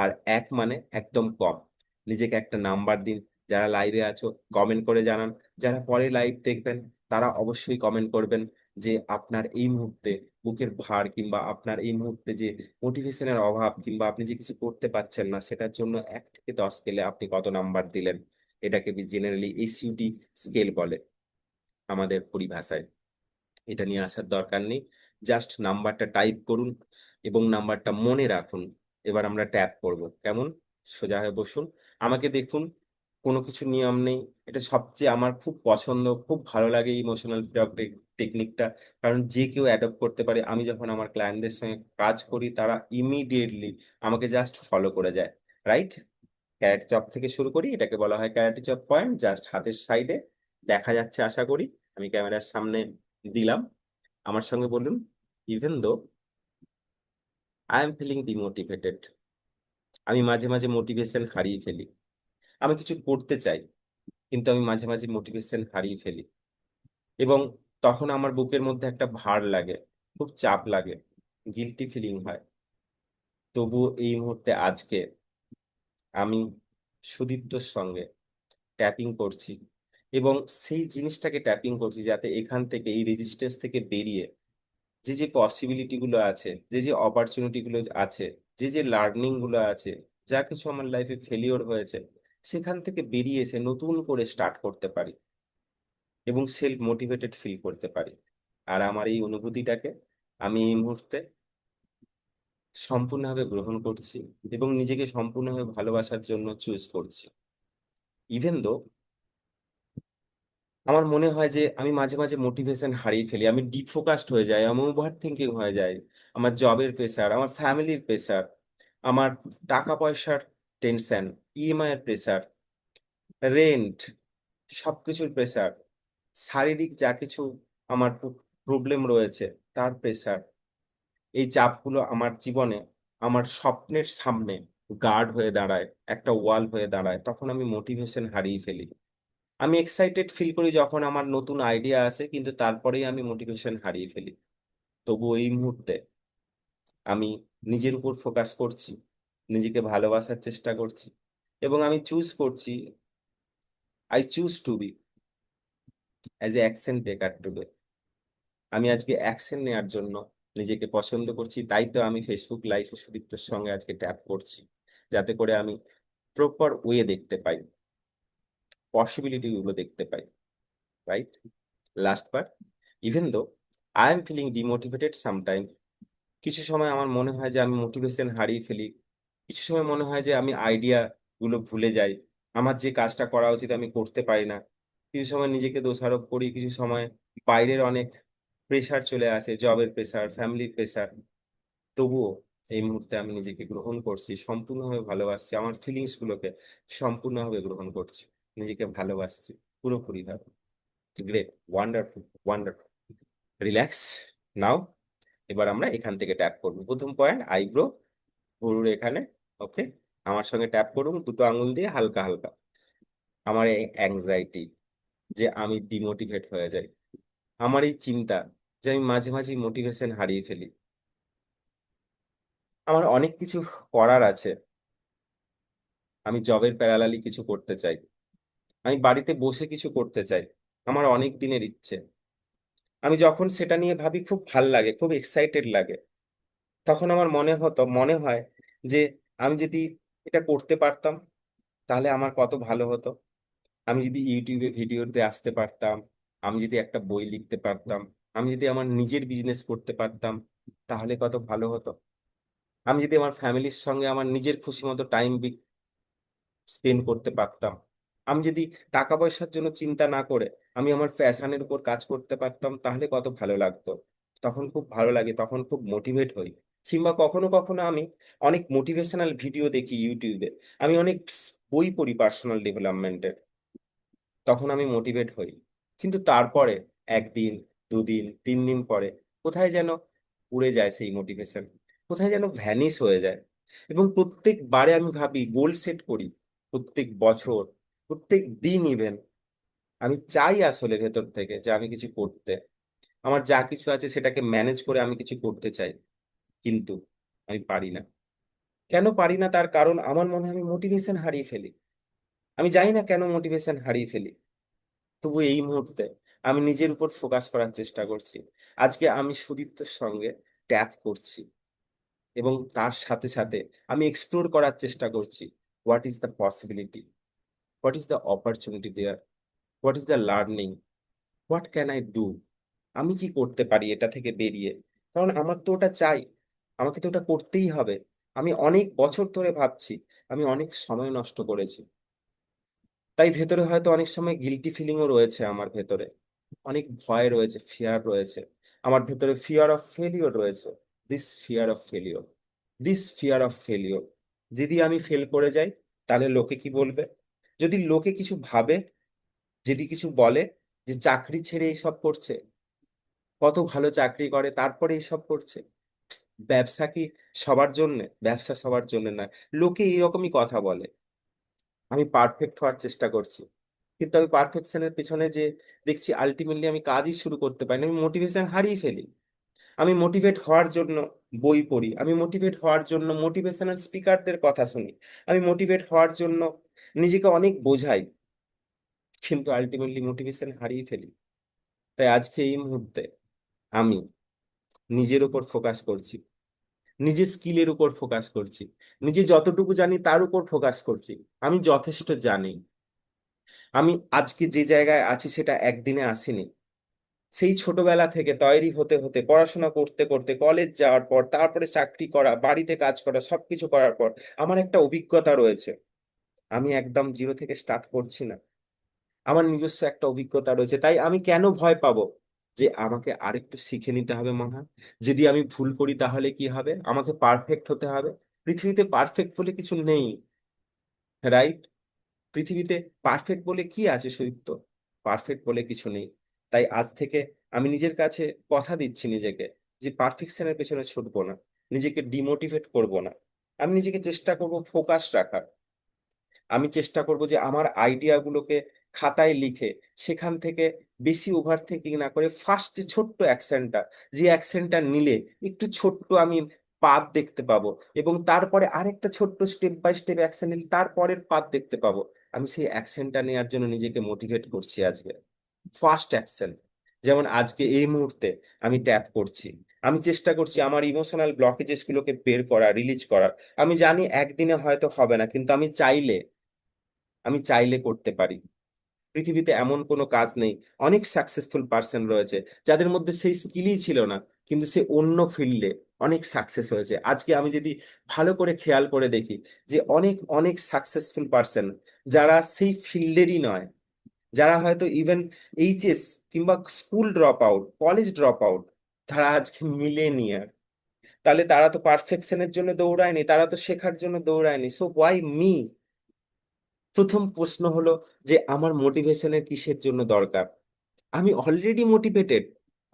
আর 1 মানে একদম কম। নিজেকে একটা নাম্বার দিন। যারা লাইভে আছো কমেন্ট করে জানান, যারা পরে লাইভ দেখবেন তারা অবশ্যই কমেন্ট করবেন যে আপনার এই মুহূর্তে বুকের ভার, কিংবা আপনার এই মুহূর্তে যে মোটিভেশনের অভাব, কিংবা আপনি যে কিছু করতে পারছেন না সেটার জন্য 1 থেকে 10 স্কেলে আপনি কত নাম্বার দিলেন। এটাকে জেনারেলি এসইউটি স্কেল বলে আমাদের পরিভাষায়। এটা নিয়ে আসার দরকার নেই, জাস্ট নাম্বারটা টাইপ করুন এবং নাম্বারটা মনে রাখুন। এবার আমরা ট্যাপ করব, কেমন? সোজা হয়ে বসুন, আমাকে দেখুন, কোনো কিছু নিয়ম নেই। এটা সবচেয়ে আমার খুব পছন্দ, খুব ভালো লাগে ইমোশনাল ফ্রিডম টেকনিকটা, কারণ যে কেউ অ্যাডপ্ট করতে পারে। আমি যখন আমার ক্লায়েন্টদের সঙ্গে কাজ করি তারা ইমিডিয়েটলি আমাকে জাস্ট ফলো করে যায়, রাইট? ক্যারাটে চপ থেকে শুরু করি, এটাকে বলা হয় ক্যারাটে চপ পয়েন্ট, জাস্ট হাতের সাইডে দেখা যাচ্ছে আশা করি। আমি ক্যামেরার সামনে দিলাম, আমার সঙ্গে বলুন, even though I am feeling demotivated. আমি মাঝে মাঝে মোটিভেশন হারিয়ে ফেলি। আমি কিছু করতে চাই, কিন্তু আমি মাঝে মাঝে মোটিভেশন হারিয়ে ফেলি, এবং তখন আমার বুকের মধ্যে একটা ভার লাগে, খুব চাপ লাগে, গিল্টি ফিলিং হয়। তবুও এই মুহূর্তে আজকে আমি সুদীপ্তর সঙ্গে ট্যাপিং করছি, এবং সেই জিনিসটাকে ট্যাপিং করছি যাতে এখান থেকে, এই রেজিস্ট্যান্স থেকে বেরিয়ে যে যে পসিবিলিটি গুলো আছে, যে যে অপরচুনিটি গুলো আছে, যে যে লার্নিং গুলো আছে, যা কিছু আমার লাইফে ফেলিওর হয়েছে, সেখান থেকে বেরিয়ে এসে নতুন করে স্টার্ট করতে পারি এবং সেলফ মোটিভেটেড ফিল করতে পারি। আর আমার এই অনুভূতিটাকে আমি এই মুহূর্তে সম্পূর্ণভাবে গ্রহণ করছি এবং নিজেকে সম্পূর্ণভাবে ভালোবাসার জন্য চুজ করছি। ইভেন দো আমার মনে হয় যে আমি মাঝে মাঝে মোটিভেশন হারিয়ে ফেলি, আমি ডিফোকাসড হয়ে যাই, আমি ওভার থিঙ্কিং হয়ে যাই। আমার জবের প্রেশার, আমার ফ্যামিলির প্রেশার, আমার টাকা পয়সার টেনশন, ইএমআই এর প্রেশার, রেন্ট, সবকিছুর প্রেশার, শারীরিক যা কিছু আমার প্রবলেম রয়েছে তার প্রেশার, এই চাপগুলো আমার জীবনে, আমার স্বপ্নের সামনে গার্ড হয়ে দাঁড়ায়, একটা ওয়াল হয়ে দাঁড়ায়, তখন আমি মোটিভেশন হারিয়ে ফেলি। আমি এক্সাইটেড ফিল করি যখন আমার নতুন আইডিয়া আসে, কিন্তু তারপরেই আমি মোটিভেশন হারিয়ে ফেলি। তবু এই মুহূর্তে আমি নিজের উপর ফোকাস করছি, নিজেকে ভালোবাসার চেষ্টা করছি, এবং আমি চুজ করছি, I choose to B as a action taker today. আমি আজকে অ্যাকশন নেওয়ার জন্য নিজেকে পছন্দ করছি, তাই তো আমি ফেসবুক লাইভে সুদীপ্তর সঙ্গে আজকে ট্যাপ করছি, যাতে করে আমি প্রপার ওয়ে দেখতে পাই, পসিবিলিটি গুলো দেখতে পাই, right? Last part, even though I am feeling demotivated sometime, কিছু সময় আমার মনে হয় যে আমি মোটিভেশন হারিয়ে ফেলি, কিছু সময় মনে হয় যে আমি আইডিয়া গুলো ভুলে যাই, আমার যে কাজটা করা উচিত আমি করতে পারি না। কিছু সময় নিজেকে দোষারোপ করি, কিছু সময় বাইরের অনেক প্রেশার চলে আসে, জবের প্রেশার, ফ্যামিলির প্রেশার। তবুও এই মুহূর্তে আমি নিজেকে গ্রহণ করছি, সম্পূর্ণভাবে ভালোবাসছি, আমার ফিলিংস গুলোকে সম্পূর্ণভাবে গ্রহণ করছি, নিজেকে ভালোবাসছি পুরোপুরি ভাবে। Great, wonderful, wonderful. রিল্যাক্স নাও। এবার আমরা এখান থেকে ট্যাপ করবো, প্রথম পয়েন্ট আইব্রো, ভুরুর এখানে। ওকে, আমার সঙ্গে ট্যাপ করুন দুটো আঙুল দিয়ে হালকা হালকা। আমার এই অ্যাংজাইটি, যে আমি ডিমোটিভেট হয়ে যাই, আমার এই চিন্তা যে আমি মাঝে মাঝে মোটিভেশন হারিয়ে ফেলি, আমার অনেক কিছু করার আছে, আমি জবের প্যারালালি কিছু করতে চাই, আমি বাড়িতে বসে কিছু করতে চাই, আমার অনেক দিনের ইচ্ছে। আমি যখন সেটা নিয়ে ভাবি খুব ভাল লাগে, খুব এক্সাইটেড লাগে, তখন আমার মনে হয় যে আমি যদি এটা করতে পারতাম তাহলে আমার কত ভালো হতো। আমি যদি ইউটিউবে ভিডিওতে আসতে পারতাম, আমি যদি একটা বই লিখতে পারতাম, আমি যদি আমার নিজের বিজনেস করতে পারতাম, তাহলে কত ভালো হতো। আমি যদি আমার ফ্যামিলির সঙ্গে আমার নিজের খুশি মতো টাইম স্পেন্ড করতে পারতাম, আমি যদি টাকা পয়সার জন্য চিন্তা না করে আমি আমার প্যাশনের উপর কাজ করতে পারতাম, তাহলে কত ভালো লাগতো। তখন খুব ভালো লাগে, তখন খুব মোটিভেট হই। কিংবা কখনো কখনো আমি অনেক মোটিভেশনাল ভিডিও দেখি ইউটিউবে, আমি অনেক বই পড়ি পার্সোনাল ডেভেলপমেন্টের, তখন আমি মোটিভেট হই। কিন্তু তারপরে একদিন, 2 দিন 3 দিন পরে কোথায় যেন উড়ে যায় সেই মোটিভেশন, কোথায় যেন ভ্যানিশ হয়ে যায়। এবং প্রত্যেকবারে আমি ভাবি, গোল সেট করি, প্রত্যেক বছর, প্রত্যেক দিন ইভেন আমি চাই আসলে ভেতর থেকে যে আমি কিছু করতে, আমার যা কিছু আছে সেটাকে ম্যানেজ করে আমি কিছু করতে চাই, কিন্তু আমি পারি না। কেন পারি না তার কারণ আমার মনে হয় আমি মোটিভেশন হারিয়ে ফেলি। আমি জানি না কেন মোটিভেশন হারিয়ে ফেলি। তবু এই মুহূর্তে আমি নিজের উপর ফোকাস করার চেষ্টা করছি। আজকে আমি সুদীপ্তর সঙ্গে ট্যাপ করছি এবং তার সাথে সাথে আমি এক্সপ্লোর করার চেষ্টা করছি, what is the possibility, what is the opportunity there, what is the learning, what can I do, আমি কি করতে পারি এটা থেকে বেরিয়ে। কারণ আমার তো ওটা চাই, আমাকে তো ওটা করতেই হবে। আমি অনেক বছর ধরে ভাবছি, আমি অনেক সময় নষ্ট করেছি। তাই ভেতরে হয়তো অনেক সময় গিলটি ফিলিংও রয়েছে আমার ভেতরে, অনেক ভয় রয়েছে, ফিয়ার রয়েছে, আমার ভেতরে ফিয়ার অফ ফেলিওর রয়েছে। This fear of failure, this fear of failure, যদি আমি ফেল করে যাই তাহলে লোকে কি বলবে, যদি লোকে কিছু ভাবে, যদি কিছু বলে যে চাকরি ছেড়ে এইসব করছে, কত ভালো চাকরি করে তারপরে এইসব করছে। ব্যবসা কি সবার জন্য? ব্যবসা সবার জন্য না। লোকে এইরকমই কথা বলে। আমি পারফেক্ট হওয়ার চেষ্টা করছি, কিন্তু আমি পারফেকশনের পিছনে যে দেখছি আলটিমেটলি আমি কাজই শুরু করতে পারি না, আমি মোটিভেশন হারিয়ে ফেলি। আমি মোটিভেট হওয়ার জন্য বই পড়ি, আমি মোটিভেট হওয়ার জন্য মোটিভেশনাল স্পিকারদের কথা শুনি, আমি মোটিভেট হওয়ার জন্য নিজেকে অনেক বোঝাই, কিন্তু আলটিমেটলি মোটিভেশন হারিয়ে ফেলি। তাই আজকে এই মুহূর্তে আমি নিজের উপর ফোকাস করছি, নিজের স্কিলের উপর ফোকাস করছি, নিজে যতটুকু জানি তার উপর ফোকাস করছি। আমি যথেষ্ট জানি। আমি আজকে যে জায়গায় আছি সেটা একদিনে আসিনি। সেই ছোটবেলা থেকে তৈরি হতে হতে, পড়াশোনা করতে করতে, কলেজ যাওয়ার পর, তারপরে চাকরি করা, বাড়িতে কাজ করা, সবকিছু করার পর আমার একটা অভিজ্ঞতা রয়েছে। আমি একদম জিরো থেকে স্টার্ট করছি না। আমার নিজস্ব একটা অভিজ্ঞতা রয়েছে। তাই আমি কেন ভয় পাবো যে আমাকে আরেকটু শিখে নিতে হবে মনে হয়, যদি আমি ভুল করি তাহলে কি হবে, আমাকে পারফেক্ট হতে হবে। পৃথিবীতে পারফেক্ট বলে কিছু নেই, রাইট? পৃথিবীতে পারফেক্ট বলে কি আছে সুদীপ্ত? পারফেক্ট বলে কিছু নেই। তাই আজ থেকে আমি নিজের কাছে কথা দিচ্ছি নিজেকে, যে পারফেকশনের পেছনে ছুটবো না, নিজেকে ডিমোটিভেট করব না। আমি নিজেকে চেষ্টা করব ফোকাস রাখার। আমি চেষ্টা করব যে আমার আইডিয়াগুলোকে খাতায় লিখে সেখান থেকে বেশি ওভার থিঙ্কিং না করে ফার্স্ট যে ছোট্ট অ্যাকশনটা, যে অ্যাকশনটা নিলে একটু ছোট্ট আমি পাথ দেখতে পাবো, এবং তারপরে আরেকটা ছোট্ট স্টেপ বাই স্টেপ অ্যাকশন নিলে তারপরের পাথ দেখতে পাবো, আমি সেই অ্যাকশনটা নেওয়ার জন্য নিজেকে মোটিভেট করছি আজকে। ফার্স্ট অ্যাকশন, যেমন আজকে এই মুহূর্তে আমি ট্যাপ করছি, আমি চেষ্টা করছি আমার ইমোশনাল ব্লকেজেস গুলোকে বের করা, রিলিজ করার। আমি জানি একদিনে হয়তো হবে না, কিন্তু আমি চাইলে করতে পারি। পৃথিবীতে এমন কোনো কাজ নেই, অনেক সাকসেসফুল পার্সন রয়েছে যাদের মধ্যে সেই স্কিলই ছিল না, কিন্তু সে অন্য ফিল্ডে অনেক সাকসেস হয়েছে। আজকে আমি যদি ভালো করে খেয়াল করে দেখি যে অনেক অনেক সাকসেসফুল পার্সন যারা সেই ফিল্ডেরই নয়, যারা হয়তো ইভেন এইচএস কিংবা school drop out, college drop out, তারা আজকে মিলেনিয়ার। তাহলে তারা তো পারফেকশনের জন্য দৌড়ায়নি, তারা তো শেখার জন্য দৌড়ায়নি। So Y me? প্রথম প্রশ্ন হলো যে আমার মোটিভেশনের কিসের জন্য দরকার? আমি অলরেডি মোটিভেটেড,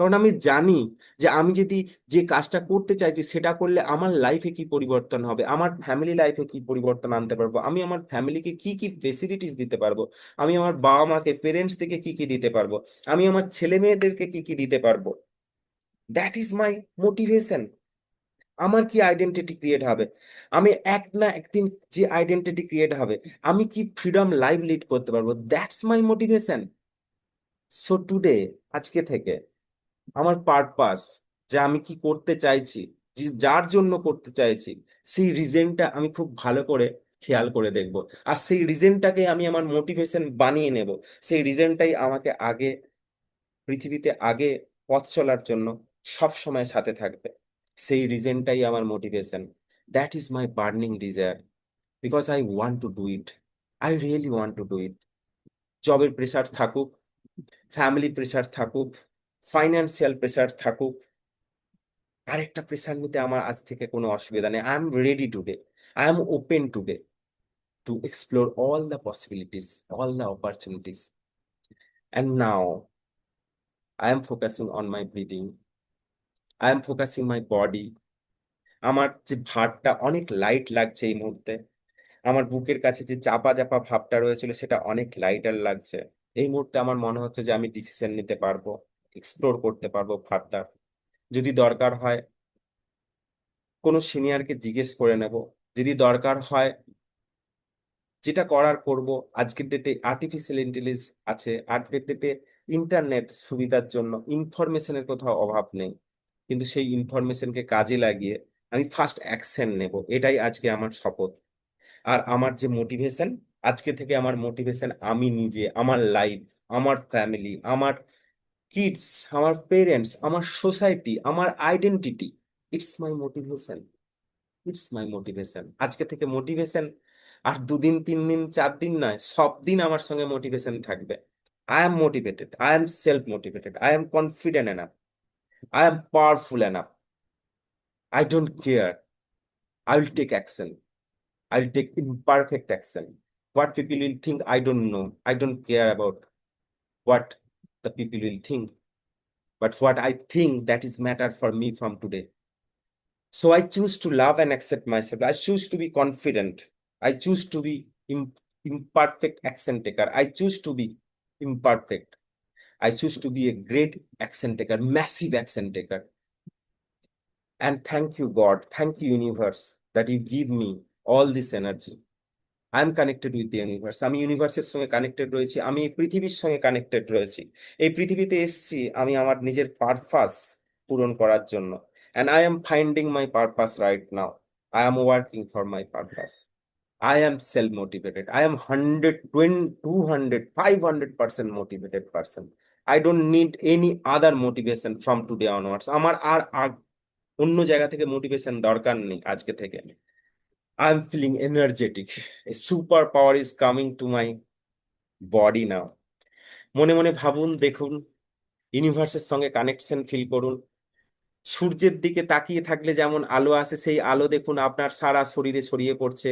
কারণ আমি জানি যে আমি যদি যে কাজটা করতে চাইছি সেটা করলে আমার লাইফে কি পরিবর্তন হবে, আমার ফ্যামিলি লাইফে কি পরিবর্তন আনতে পারবো, আমি আমার ফ্যামিলিকে কি কি ফেসিলিটিস দিতে পারবো, আমি আমার বাবা মাকে, পেরেন্টস থেকে কি কি দিতে পারবো, আমি আমার ছেলে মেয়েদেরকে কি কি দিতে পারবো। That is my motivation. আমার কি আইডেন্টিটি ক্রিয়েট হবে, আমি এক না একদিন যে আইডেন্টিটি ক্রিয়েট হবে, আমি কি ফ্রিডম লাইফ লিড করতে পারবো, that's my motivation. So today, আজকে থেকে আমার পারপাস, যা আমি কি করতে চাইছি, যার জন্য করতে চাইছি, সেই রিজনটা আমি খুব ভালো করে খেয়াল করে দেখব। আর সেই রিজনটাকে আমি আমার মোটিভেশন বানিয়ে নেব। সেই রিজনটাই আমাকে আগে, পৃথিবীতে আগে পথ চলার জন্য সব সময় সাথে থাকবে। সেই রিজনটাই আমার motivation. That is my burning desire, because I want to do it. I really want to do it. জবের প্রেশার থাকুক, ফ্যামিলি প্রেশার থাকুক, ফাইন্যান্সিয়াল প্রেশার থাকুক, আরেকটা প্রেশার নিতে আমার আজ থেকে কোনো অসুবিধা নেই। I am ready today, I am open today to explore all the possibilities, all the opportunities. And now I am focusing on my breathing, I am focusing my body. আমার যে ভারটা অনেক লাইট লাগছে এই মুহূর্তে, আমার বুকের কাছে যে চাপা চাপা ভাবটা রয়েছিল সেটা অনেক লাইটার লাগছে। এই মুহূর্তে আমার মনে হচ্ছে যে আমি ডিসিশন নিতে পারবো, এক্সপ্লোর করতে পারবো ফার্দার। যদি দরকার হয় কোনো সিনিয়রকে জিজ্ঞেস করে নেব, যদি দরকার হয় যেটা করার করব। আজকের ডেটে আর্টিফিশিয়াল ইন্টেলিজেন্স আছে, আজকের ডেটে ইন্টারনেট সুবিধার জন্য ইনফরমেশনের কোথাও অভাব নেই, কিন্তু সেই ইনফরমেশনকে কাজে লাগিয়ে আমি ফার্স্ট অ্যাকশন নেব, এটাই আজকে আমার শপথ। আর আমার যে মোটিভেশন, আজকে থেকে আমার মোটিভেশন আমি নিজে, আমার লাইফ, আমার ফ্যামিলি, আমার কিডস, আমার পেরেন্টস, আমার সোসাইটি, আমার identity, it's my motivation, it's my motivation. আজকে থেকে মোটিভেশন আর 2 দিন 3 দিন 4 দিন নয়, সব দিন আমার সঙ্গে মোটিভেশন থাকবে। I am motivated, I am self motivated, I am confident enough, I am powerful enough, I don't care, I will take action, I will take imperfect action. What people will think, I don't know. I don't care about what the people will think. But what I think, that is matter for me from today. So I choose to love and accept myself. I choose to be confident. I choose to be imperfect action taker. I choose to be imperfect. I choose to be a great action taker, massive action taker. And thank you, God. Thank you, universe, that you give me all this energy. I am connected with the universe. আমি ইউনিভার্সের সঙ্গে connected রয়েছি, আমি এই পৃথিবীর সঙ্গে connected রয়েছি। এই পৃথিবীতে এসেছি আমি আমার নিজের পারপাস পূরণ করার জন্য। And I am finding my purpose right now. I am working for my purpose. I am self motivated. I M 100, 200, 200, 500% motivated person. I don't need any other motivation from today onwards. আমার আর অন্য জায়গা থেকে motivation দরকার নেই আজকে থেকে। I'm feeling energetic. A superpower is coming to my body now. মনে মনে ভাবুন, দেখুন, ইউনিভার্সের সঙ্গে কানেকশন ফিল করুন। সূর্যের দিকে তাকিয়ে থাকলে যেমন আলো আসে, সেই আলো দেখুন আপনার সারা শরীরে ছড়িয়ে পড়ছে।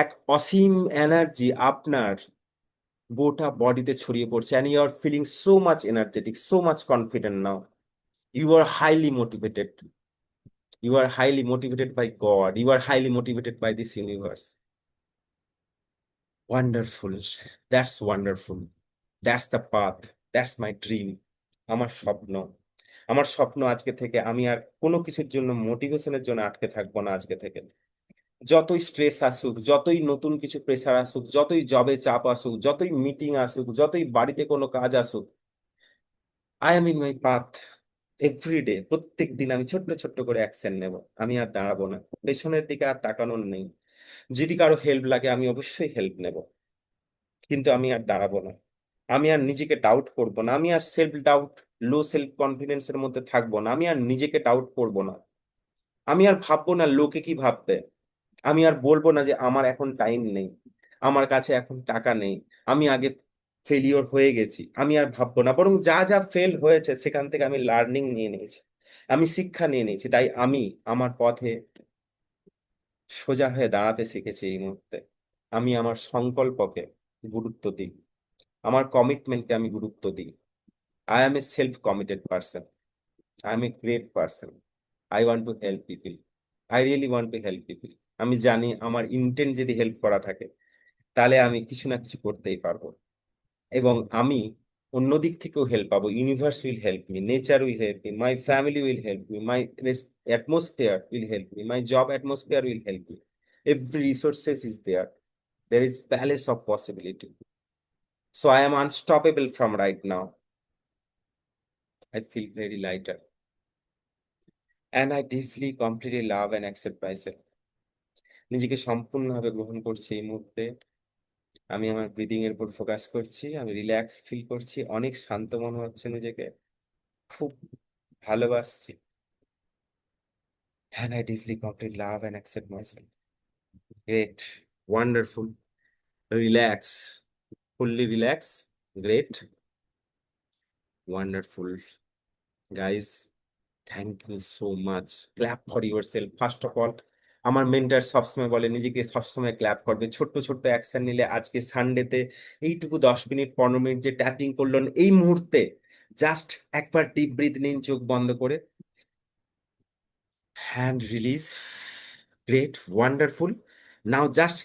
এক অসীম এনার্জি আপনার গোটা বডিতে ছড়িয়ে পড়ছে, and you are feeling so much energetic, so much confident now. You are highly motivated. You are highly motivated by God. You are highly motivated by this universe. Wonderful. That's wonderful. That's the path. That's my dream. আমার স্বপ্ন, আমার স্বপ্ন আজকে থেকে আমি আর কোনো কিছুর জন্য মোটিভেশনের জন্য আটকে থাকবো না আজকে থেকে। যতই স্ট্রেস আসুক, যতই নতুন কিছু প্রেসার আসুক, যতই জবে চাপ আসুক, যতই মিটিং আসুক, যতই বাড়িতে কোনো কাজ আসুক, I am in my path. Everyday, প্রত্যেক দিন আমি ছোট্ট ছোট্ট করে অ্যাকশন নেব। আমি আর দাঁড়াবো না, পেছনের দিকে আর তাকানোর নেই। যদি কারো হেল্প লাগে আমি অবশ্যই হেল্প নেব, কিন্তু আমি আর দাঁড়াবো না। আমি আর নিজেকে ডাউট করব না, আমি আর সেলফ ডাউট, লো সেলফ কনফিডেন্সের মধ্যে থাকবো না, আমি আর নিজেকে ডাউট করব না। আমি আর ভাববো না লোকে কি ভাববে। আমি আর বলবো না যে আমার এখন টাইম নেই, আমার কাছে এখন টাকা নেই, আমি আগে ফেলিওর হয়ে গেছি। আমি আর ভাববো না, বরং যা যা ফেল হয়েছে সেখান থেকে আমি লার্নিং নিয়ে নিয়েছি, আমি শিক্ষা নিয়ে নিয়েছি। তাই আমি আমার পথে সোজা হয়ে দাঁড়াতে শিখেছি এই মুহূর্তে। আমি আমার সংকল্পকে গুরুত্ব দিই, আমার কমিটমেন্টকে আমি গুরুত্ব দিই। I am a self-committed person. I am a great person. I want to help people. I really want to help people. আমি জানি আমার ইন্টেন্ট যদি হেল্প করা থাকে তাহলে আমি কিছু না কিছু করতেই পারবো, এবং আমি অন্য দিক থেকেও হেল্প পাবো। Universe will help me, nature will help me, my family will help me, my atmosphere will help me, my job atmosphere will help me. Every resources is there, there is palace of possibility. So I am unstoppable from right now. I feel very lighter. And I deeply, completely love and accept myself. নিজেকে সম্পূর্ণভাবে গ্রহণ করছি এই মুহূর্তে। আমি আমার breathing এর উপর ফোকাস করছি, আমি রিল্যাক্স ফিল করছি, অনেক শান্ত মনে হচ্ছে নিজেকে, খুব ভালোবাসছি। And I deeply, completely love and accept myself. Great, wonderful, relax, fully relax, great, wonderful. Guys, thank you so much. Clap for your self first of all. আমার মেন্টার সবসময় বলে নিজেকে সবসময় ক্ল্যাপ করবে, ছোট্ট ছোট্ট অ্যাকশন নিলে। আজকে সানডেতে এইটুকু 10 মিনিট 15 মিনিট যে ট্যাপিং করলেন এই মুহূর্তে, জাস্ট একবার ডিপ ব্রিথ নিন চোখ বন্ধ করে, hand release. Great, wonderful. Now just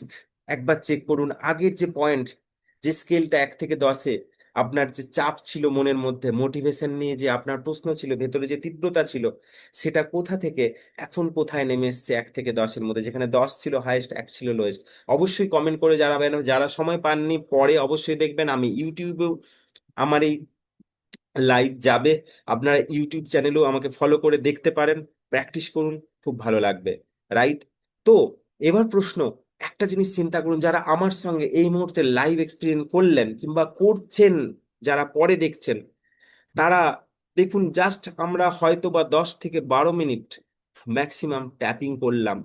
একবার চেক করুন আগের যে পয়েন্ট, যে স্কেলটা 1 থেকে 10-এ আপনার যে চাপ ছিল মনের মধ্যে, মোটিভেশন নিয়ে যে আপনার প্রশ্ন ছিল, ভেতরে যে তীব্রতা ছিল, সেটা কোথা থেকে এখন কোথায় নেমে এসছে 1 থেকে 10-এর মধ্যে, যেখানে 10 ছিল হাইয়েস্ট, 1 ছিল লোয়েস্ট। অবশ্যই কমেন্ট করে জানাবেন। যারা সময় পাননি পরে অবশ্যই দেখবেন, আমি ইউটিউবেও আমার এই লাইভ যাবে, আপনারা ইউটিউব চ্যানেলেও আমাকে ফলো করে দেখতে পারেন। প্র্যাকটিস করুন, খুব ভালো লাগবে। রাইট? তো এবার প্রশ্ন, একটা জিনিস চিন্তা করুন, যারা আমার সঙ্গে এই মুহূর্তে লাইভ এক্সপিরিয়েন্স করলেন কিংবা করছেন, যারা পরে দেখছেন, তারা দেখুন, জাস্ট আমরা হয়তো বা 10 থেকে 12 মিনিট ম্যাক্সিমাম ট্যাপিং করলাম,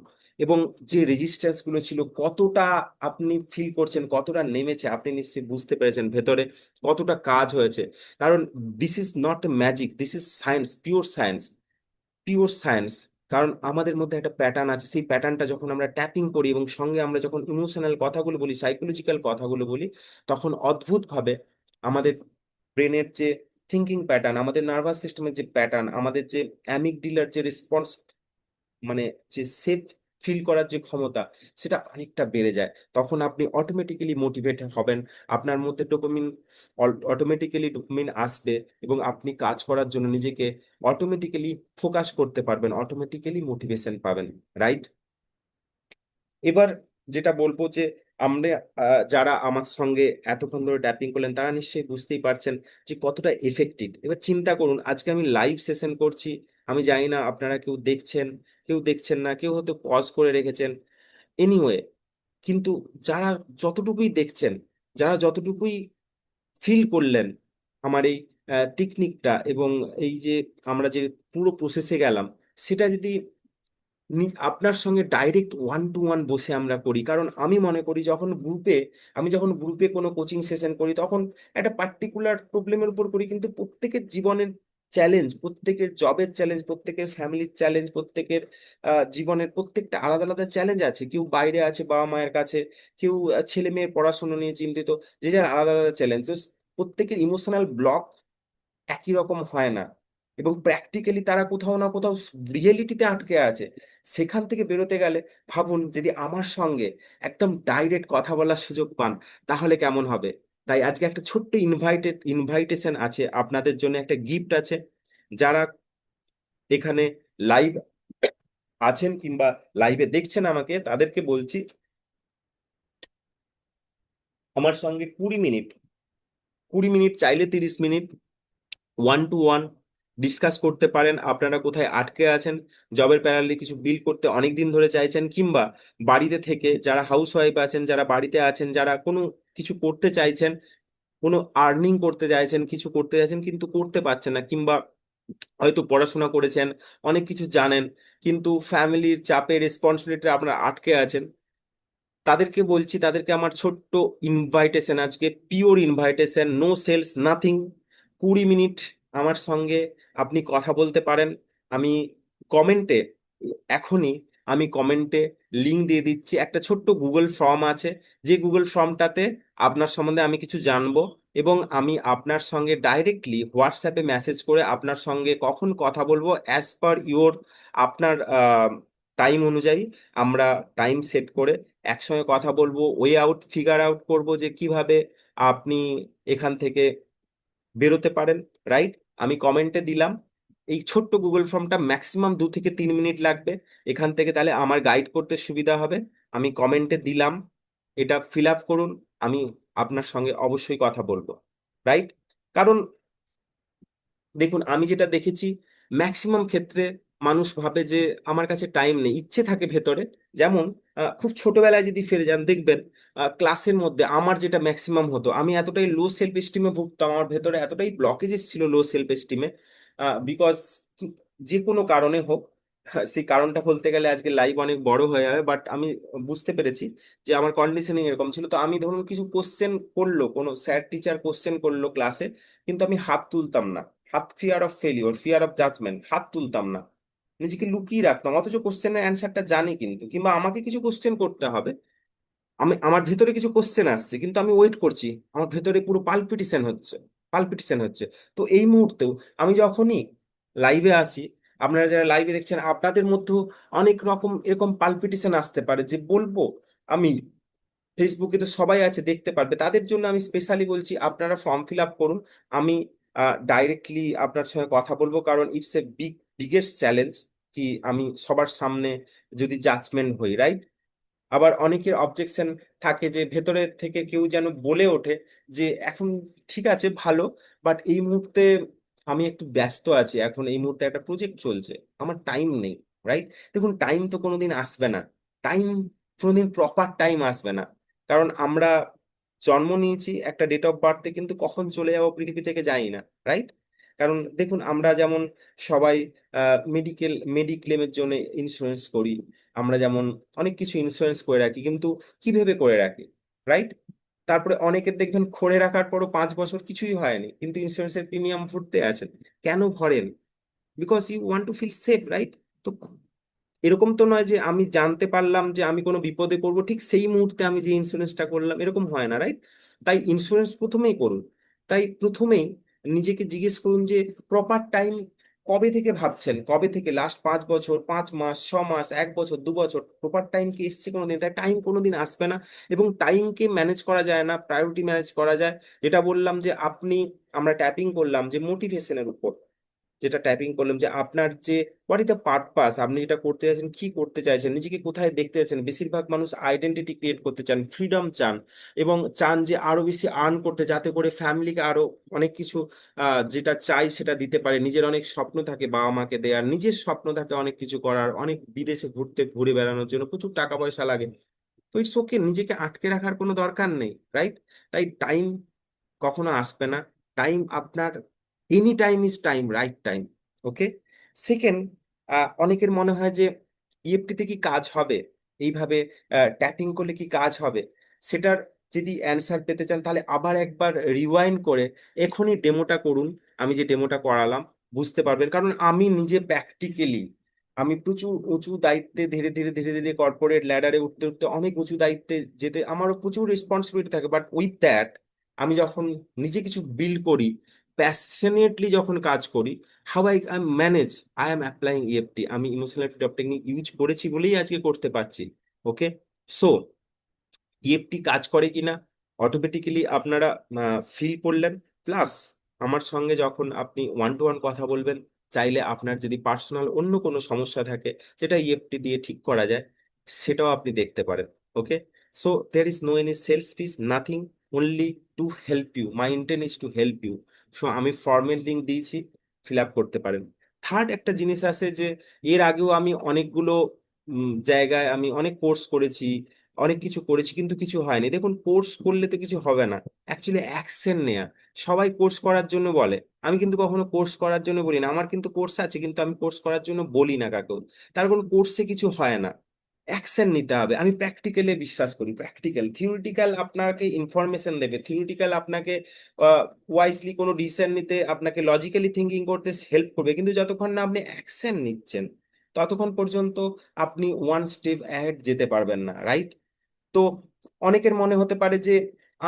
এবং যে রেজিস্ট্যান্স গুলো ছিল কতটা আপনি ফিল করছেন, কতটা নেমেছে আপনি নিশ্চয়ই বুঝতে পেরেছেন ভেতরে কতটা কাজ হয়েছে। কারণ this is not magic, this is science, pure science, pure science. কারণ আমাদের মধ্যে একটা প্যাটার্ন আছে, সেই প্যাটার্নটা যখন আমরা ট্যাপিং করি এবং সঙ্গে আমরা যখন ইমোশনাল কথাগুলো বলি, সাইকোলজিক্যাল কথাগুলো বলি, তখন অদ্ভুতভাবে আমাদের ব্রেনের যে থিঙ্কিং প্যাটার্ন, আমাদের নার্ভাস সিস্টেমের যে প্যাটার্ন, আমাদের যে অ্যামিগডিলার যে রেসপন্স, মানে যে সেফ ফিল করার যে ক্ষমতা, সেটা অনেকটা বেড়ে যায়। তখন আপনি অটোমেটিক্যালি মোটিভেট হবেন, আপনার মধ্যে ডোপামিন, অটোমেটিক্যালি ডোপামিন আসবে, এবং আপনি কাজ করার জন্য নিজেকে অটোমেটিক্যালি ফোকাস করতে পারবেন, অটোমেটিক্যালি মোটিভেশন পাবেন। রাইট? এবার যেটা বলবো যে, আমরা যারা আমার সঙ্গে এতক্ষণ ধরে ট্যাপিং করলেন, তারা নিশ্চয়ই বুঝতেই পারছেন যে কতটা এফেক্টিভ। এবার চিন্তা করুন, আজকে আমি লাইভ সেশন করছি, আমি জানি না আপনারা কেউ দেখছেন, কেউ দেখছেন না, কেউ হয়তো পজ করে রেখেছেন, এনিওয়ে, কিন্তু যারা যতটুকুই দেখছেন, যারা যতটুকুই ফিল করলেন আমার এই টেকনিকটা, এবং এই যে আমরা যে পুরো প্রসেসে গেলাম, সেটা যদি আপনার সঙ্গে ডাইরেক্ট ওয়ান টু ওয়ান বসে আমরা করি, কারণ আমি মনে করি আমি যখন গ্রুপে কোনো কোচিং সেশন করি, তখন একটা পার্টিকুলার প্রবলেমের উপর করি, কিন্তু প্রত্যেকের জীবনের চ্যালেঞ্জ, প্রত্যেকের জবের চ্যালেঞ্জ, প্রত্যেকের ফ্যামিলির চ্যালেঞ্জ, প্রত্যেকের জীবনের প্রত্যেকটা আলাদা আলাদা চ্যালেঞ্জ আছে। কেউ বাইরে আছে বাবা মায়ের কাছে, কেউ ছেলে মেয়ের পড়াশোনা নিয়ে চিন্তিত, যে যার আলাদা আলাদা চ্যালেঞ্জ। প্রত্যেকের ইমোশনাল ব্লক একই রকম হয় না, এবং প্র্যাকটিক্যালি তারা কোথাও না কোথাও রিয়েলিটিতে আটকে আছে। সেখান থেকে বেরোতে গেলে ভাবুন, যদি আমার সঙ্গে একদম ডাইরেক্ট কথা বলার সুযোগ পান, তাহলে কেমন হবে। তাই আজকে একটা ছোট্ট ইনভাইটেশন আছে আপনাদের জন্য, একটা গিফট আছে। যারা এখানে লাইভ আছেন কিংবা লাইভে দেখছেন আমাকে, তাদেরকে বলছি, আমার সঙ্গে 20 মিনিট, 20 মিনিট চাইলে 30 minute one to one discuss করতে পারেন। আপনারা কোথায় আটকে আছেন, জবের প্যারালি কিছু বিল করতে অনেক দিন ধরে চাইছেন, কিংবা বাড়িতে থেকে যারা হাউস ওয়াইফ আছেন, যারা বাড়িতে আছেন, যারা কোনো কিছু করতে চাইছেন, কোনো আর্নিং করতে চাইছেন, কিছু করতে চাইছেন কিন্তু করতে পারছেন না, কিংবা হয়তো পড়াশোনা করেছেন, অনেক কিছু জানেন, কিন্তু ফ্যামিলির চাপে, রেসপন্সিবিলিটি আপনারা আটকে আছেন, তাদেরকে বলছি, তাদেরকে আমার ছোট্ট ইনভাইটেশন, আজকে pure invitation, no sales, nothing. 20 minute আমার সঙ্গে আপনি কথা বলতে পারেন। আমি কমেন্টে, এখনই আমি কমেন্টে লিংক দিয়ে দিচ্ছি, একটা ছোট্ট গুগল ফর্ম আছে, যে গুগল ফর্মটাতে আপনার সম্বন্ধে আমি কিছু জানবো, এবং আমি আপনার সঙ্গে ডাইরেক্টলি হোয়াটসঅ্যাপে মেসেজ করে আপনার সঙ্গে কখন কথা বলবো, অ্যাজ পার ইওর, আপনার টাইম অনুযায়ী আমরা টাইম সেট করে একসঙ্গে কথা বলবো, ওয়ে আউট ফিগার আউট করব যে কিভাবে আপনি এখান থেকে বেরোতে পারেন। রাইট? আমি কমেন্টে দিলাম, এই ছোট্ট গুগল ফর্মটা ম্যাক্সিমাম 2 থেকে 3 মিনিট লাগবে এখান থেকে, তাহলে আমার গাইড করতে সুবিধা হবে। আমি কমেন্টে দিলাম, এটা ফিল আপ করুন, আমি আপনার সঙ্গে অবশ্যই কথা বলবো। রাইট? কারণ দেখুন, আমি যেটা দেখেছি, ম্যাক্সিমাম ক্ষেত্রে মানুষ ভাবে যে আমার কাছে টাইম নেই, ইচ্ছে থাকে ভেতরে। যেমন খুব ছোটবেলায় যদি ফিরে যান, দেখবেন ক্লাসের মধ্যে আমার যেটা ম্যাক্সিমাম হতো, আমি এতটাই লো সেলফ এস্টিমে ভুগতাম, আমার ভেতরে এতটাই ব্লকেজেস ছিল লো সেলফ এস্টিমে, বিকজ যে কোনো কারণে হোক, সেই কারণটা বলতে গেলে আজকে লাইভ অনেক বড় হয়ে যাবে, বাট আমি বুঝতে পেরেছি যে আমার কন্ডিশনিং এরকম ছিল। তো আমি ধরুন কিছু কোশ্চেন করলো, কোনো স্যার টিচার কোশ্চেন করলো ক্লাসে, কিন্তু আমি হাত তুলতাম না। হাত, fear of failure, fear of judgement, হাত তুলতাম না, নিজেকে লুকিয়ে রাখতাম, অথচ কোশ্চেনের অ্যান্সারটা জানি কিন্তু, কিংবা আমাকে কিছু কোশ্চেন করতে হবে, আমার ভেতরে কিছু কোশ্চেন আসছে, কিন্তু আমি ওয়েট করছি, আমার ভেতরে পুরো পালপিটেশন হচ্ছে, পালপিটেশন হচ্ছে। তো এই মুহূর্তেও আমি যখনই লাইভে আসি, আপনারা যারা লাইভে দেখছেন আপনাদের মধ্যেও অনেক রকম এরকম পালপিটেশন আসতে পারে, যে বলবো আমি, ফেসবুকে তো সবাই আছে দেখতে পারবে, তাদের জন্য আমি স্পেশালি বলছি আপনারা ফর্ম ফিল আপ করুন। আমি ডাইরেক্টলি আপনার সঙ্গে কথা বলবো, কারণ ইটস এ বিগেস্ট চ্যালেঞ্জ কি আমি সবার সামনে যদি জাজমেন্ট হই, রাইট? আবার অনেকের অবজেকশন থাকে যে ভেতরে থেকে কেউ যেন বলে ওঠে যে এখন ঠিক আছে ভালো, বাট এই মুহূর্তে আমি একটু ব্যস্ত আছি, এখন এই মুহূর্তে একটা প্রজেক্ট চলছে, আমার টাইম নেই, রাইট? দেখুন, টাইম তো কোনোদিন আসবে না, টাইম কোনোদিন প্রপার টাইম আসবে না, কারণ আমরা জন্ম নিয়েছি একটা ডেট অফ বার্থে, কিন্তু কখন চলে যাবো পৃথিবী থেকে জানি না, রাইট? কারণ দেখুন, আমরা যেমন সবাই মেডিক্লেমের জন্য ইন্স্যুরেন্স করি, আমরা যেমন অনেক কিছু ইন্স্যুরেন্স করে রাখি, কিন্তু কি ভেবে করে রাখি, রাইট? তারপরে অনেকের দেখবেন করে রাখার পরও 5 বছর কিছুই হয়নি, কিন্তু ইন্স্যুরেন্সের প্রিমিয়াম ভরতে আছেন। কেন ভরেন? Because you want to feel safe, right? তো এরকম তো নয় যে আমি জানতে পারলাম যে আমি কোনো বিপদে পড়বো, ঠিক সেই মুহূর্তে আমি যে ইন্স্যুরেন্সটা করলাম, এরকম হয় না, রাইট? তাই ইন্স্যুরেন্স প্রথমেই করুন। তাই প্রথমেই নিজেকে জিজ্ঞেস করুন যে প্রপার টাইম কবে থেকে ভাবছেন, কবে থেকে, লাস্ট 5 বছর, 5 মাস, 6 মাস, 1 বছর, 2 বছর, প্রপার টাইম কি এসছে কোনোদিন? তাই টাইম কোনোদিন আসবে না। এবং টাইমকে ম্যানেজ করা যায় না, প্রায়োরিটি ম্যানেজ করা যায়। যেটা বললাম যে আমরা ট্যাপিং করলাম যে মোটিভেশনের উপর, যেটা টাইপিং করলাম যে আপনার যে হোয়াট ইজ দ্য পারপাস, আপনি যেটা করতে চাইছেন, কি করতে চাইছেন, নিজেকে কোথায় দেখতে চাইছেন। বেশিরভাগ মানুষ আইডেন্টিটি ক্রিয়েট করতে চান, ফ্রিডম চান, এবং চান যে আরো বেশি আর্ন করতে, যাতে করে ফ্যামিলিকে আরো অনেক কিছু যেটা চাই সেটা দিতে পারে। নিজের অনেক স্বপ্ন থাকে বাবা মাকে দেওয়ার, নিজের স্বপ্ন থাকে অনেক কিছু করার, অনেক বিদেশে ঘুরে বেড়ানোর জন্য প্রচুর টাকা পয়সা লাগে। তো ইটস ওকে, নিজেকে আটকে রাখার কোনো দরকার নেই, রাইট? তাই টাইম কখনো আসবে না। টাইম আপনার, any time is time, right time. Okay. Second, অনেকের মনে হয় যে ইএফটিতে কি কাজ হবে, এইভাবে ট্যাপিং করলে কি কাজ হবে, সেটার যদি অ্যান্সার পেতে চান তাহলে আবার একবার রিওয়াইন্ড করে এখনই ডেমোটা করুন। আমি যে ডেমোটা করালাম, বুঝতে পারবেন, কারণ আমি নিজে প্র্যাকটিক্যালি, আমি প্রচুর উঁচু দায়িত্বে ধীরে ধীরে ধীরে ধীরে কর্পোরেট ল্যাডারে উঠতে উঠতে অনেক উঁচু দায়িত্বে যেতে আমারও প্রচুর রেসপন্সিবিলিটি থাকে, বাট উইথ দ্যাট আমি যখন নিজে কিছু বিল্ড করি, প্যাশনেটলি যখন কাজ করি, how I manage, I am applying EFT, আমি ইমোশনাল ফ্রিডম টেকনিক ইউজ করেছি বলেই আজকে করতে পারছি। ওকে। সো ইএফটি কাজ করে কিনা অটোমেটিক্যালি আপনারা ফিল করলেন। প্লাস আমার সঙ্গে যখন আপনি ওয়ান টু ওয়ান কথা বলবেন, চাইলে আপনার যদি পার্সোনাল অন্য কোনো সমস্যা থাকে যেটা ইএফটি দিয়ে ঠিক করা যায়, সেটাও আপনি দেখতে পারেন। Okay. So there is no any sales piece, nothing, only to help you, my intent is to help you. So আমি ফর্মের লিঙ্ক দিয়েছি, ফিল আপ করতে পারেন। থার্ড একটা জিনিস আছে যে এর আগেও আমি অনেকগুলো জায়গায় আমি অনেক কোর্স করেছি, অনেক কিছু করেছি, কিন্তু কিছু হয়নি। দেখুন, কোর্স করলে তো কিছু হবে না, অ্যাকচুয়ালি অ্যাকশন নেয়া। সবাই কোর্স করার জন্য বলে, আমি কিন্তু কখনো কোর্স করার জন্য বলি না। আমার কিন্তু কোর্স আছে, কিন্তু আমি কোর্স করার জন্য বলি না কাকেও। তার কোন কোর্সে কিছু হয় না, অ্যাকশন নিতে হবে। আমি প্র্যাকটিক্যালে বিশ্বাস করি। প্র্যাকটিক্যাল, থিওরিটিক্যাল আপনাকে ইনফরমেশন দেবে, থিওরিটিক্যাল আপনাকে ওয়াইজলি কোনো ডিসিশন নিতে, আপনাকে লজিক্যালি থিঙ্কিং করতে হেল্প করবে, কিন্তু যতক্ষণ না আপনি অ্যাকশন নিচ্ছেন ততক্ষণ পর্যন্ত আপনি ওয়ান স্টেপ অ্যাহেড যেতে পারবেন না, রাইট? তো অনেকের মনে হতে পারে যে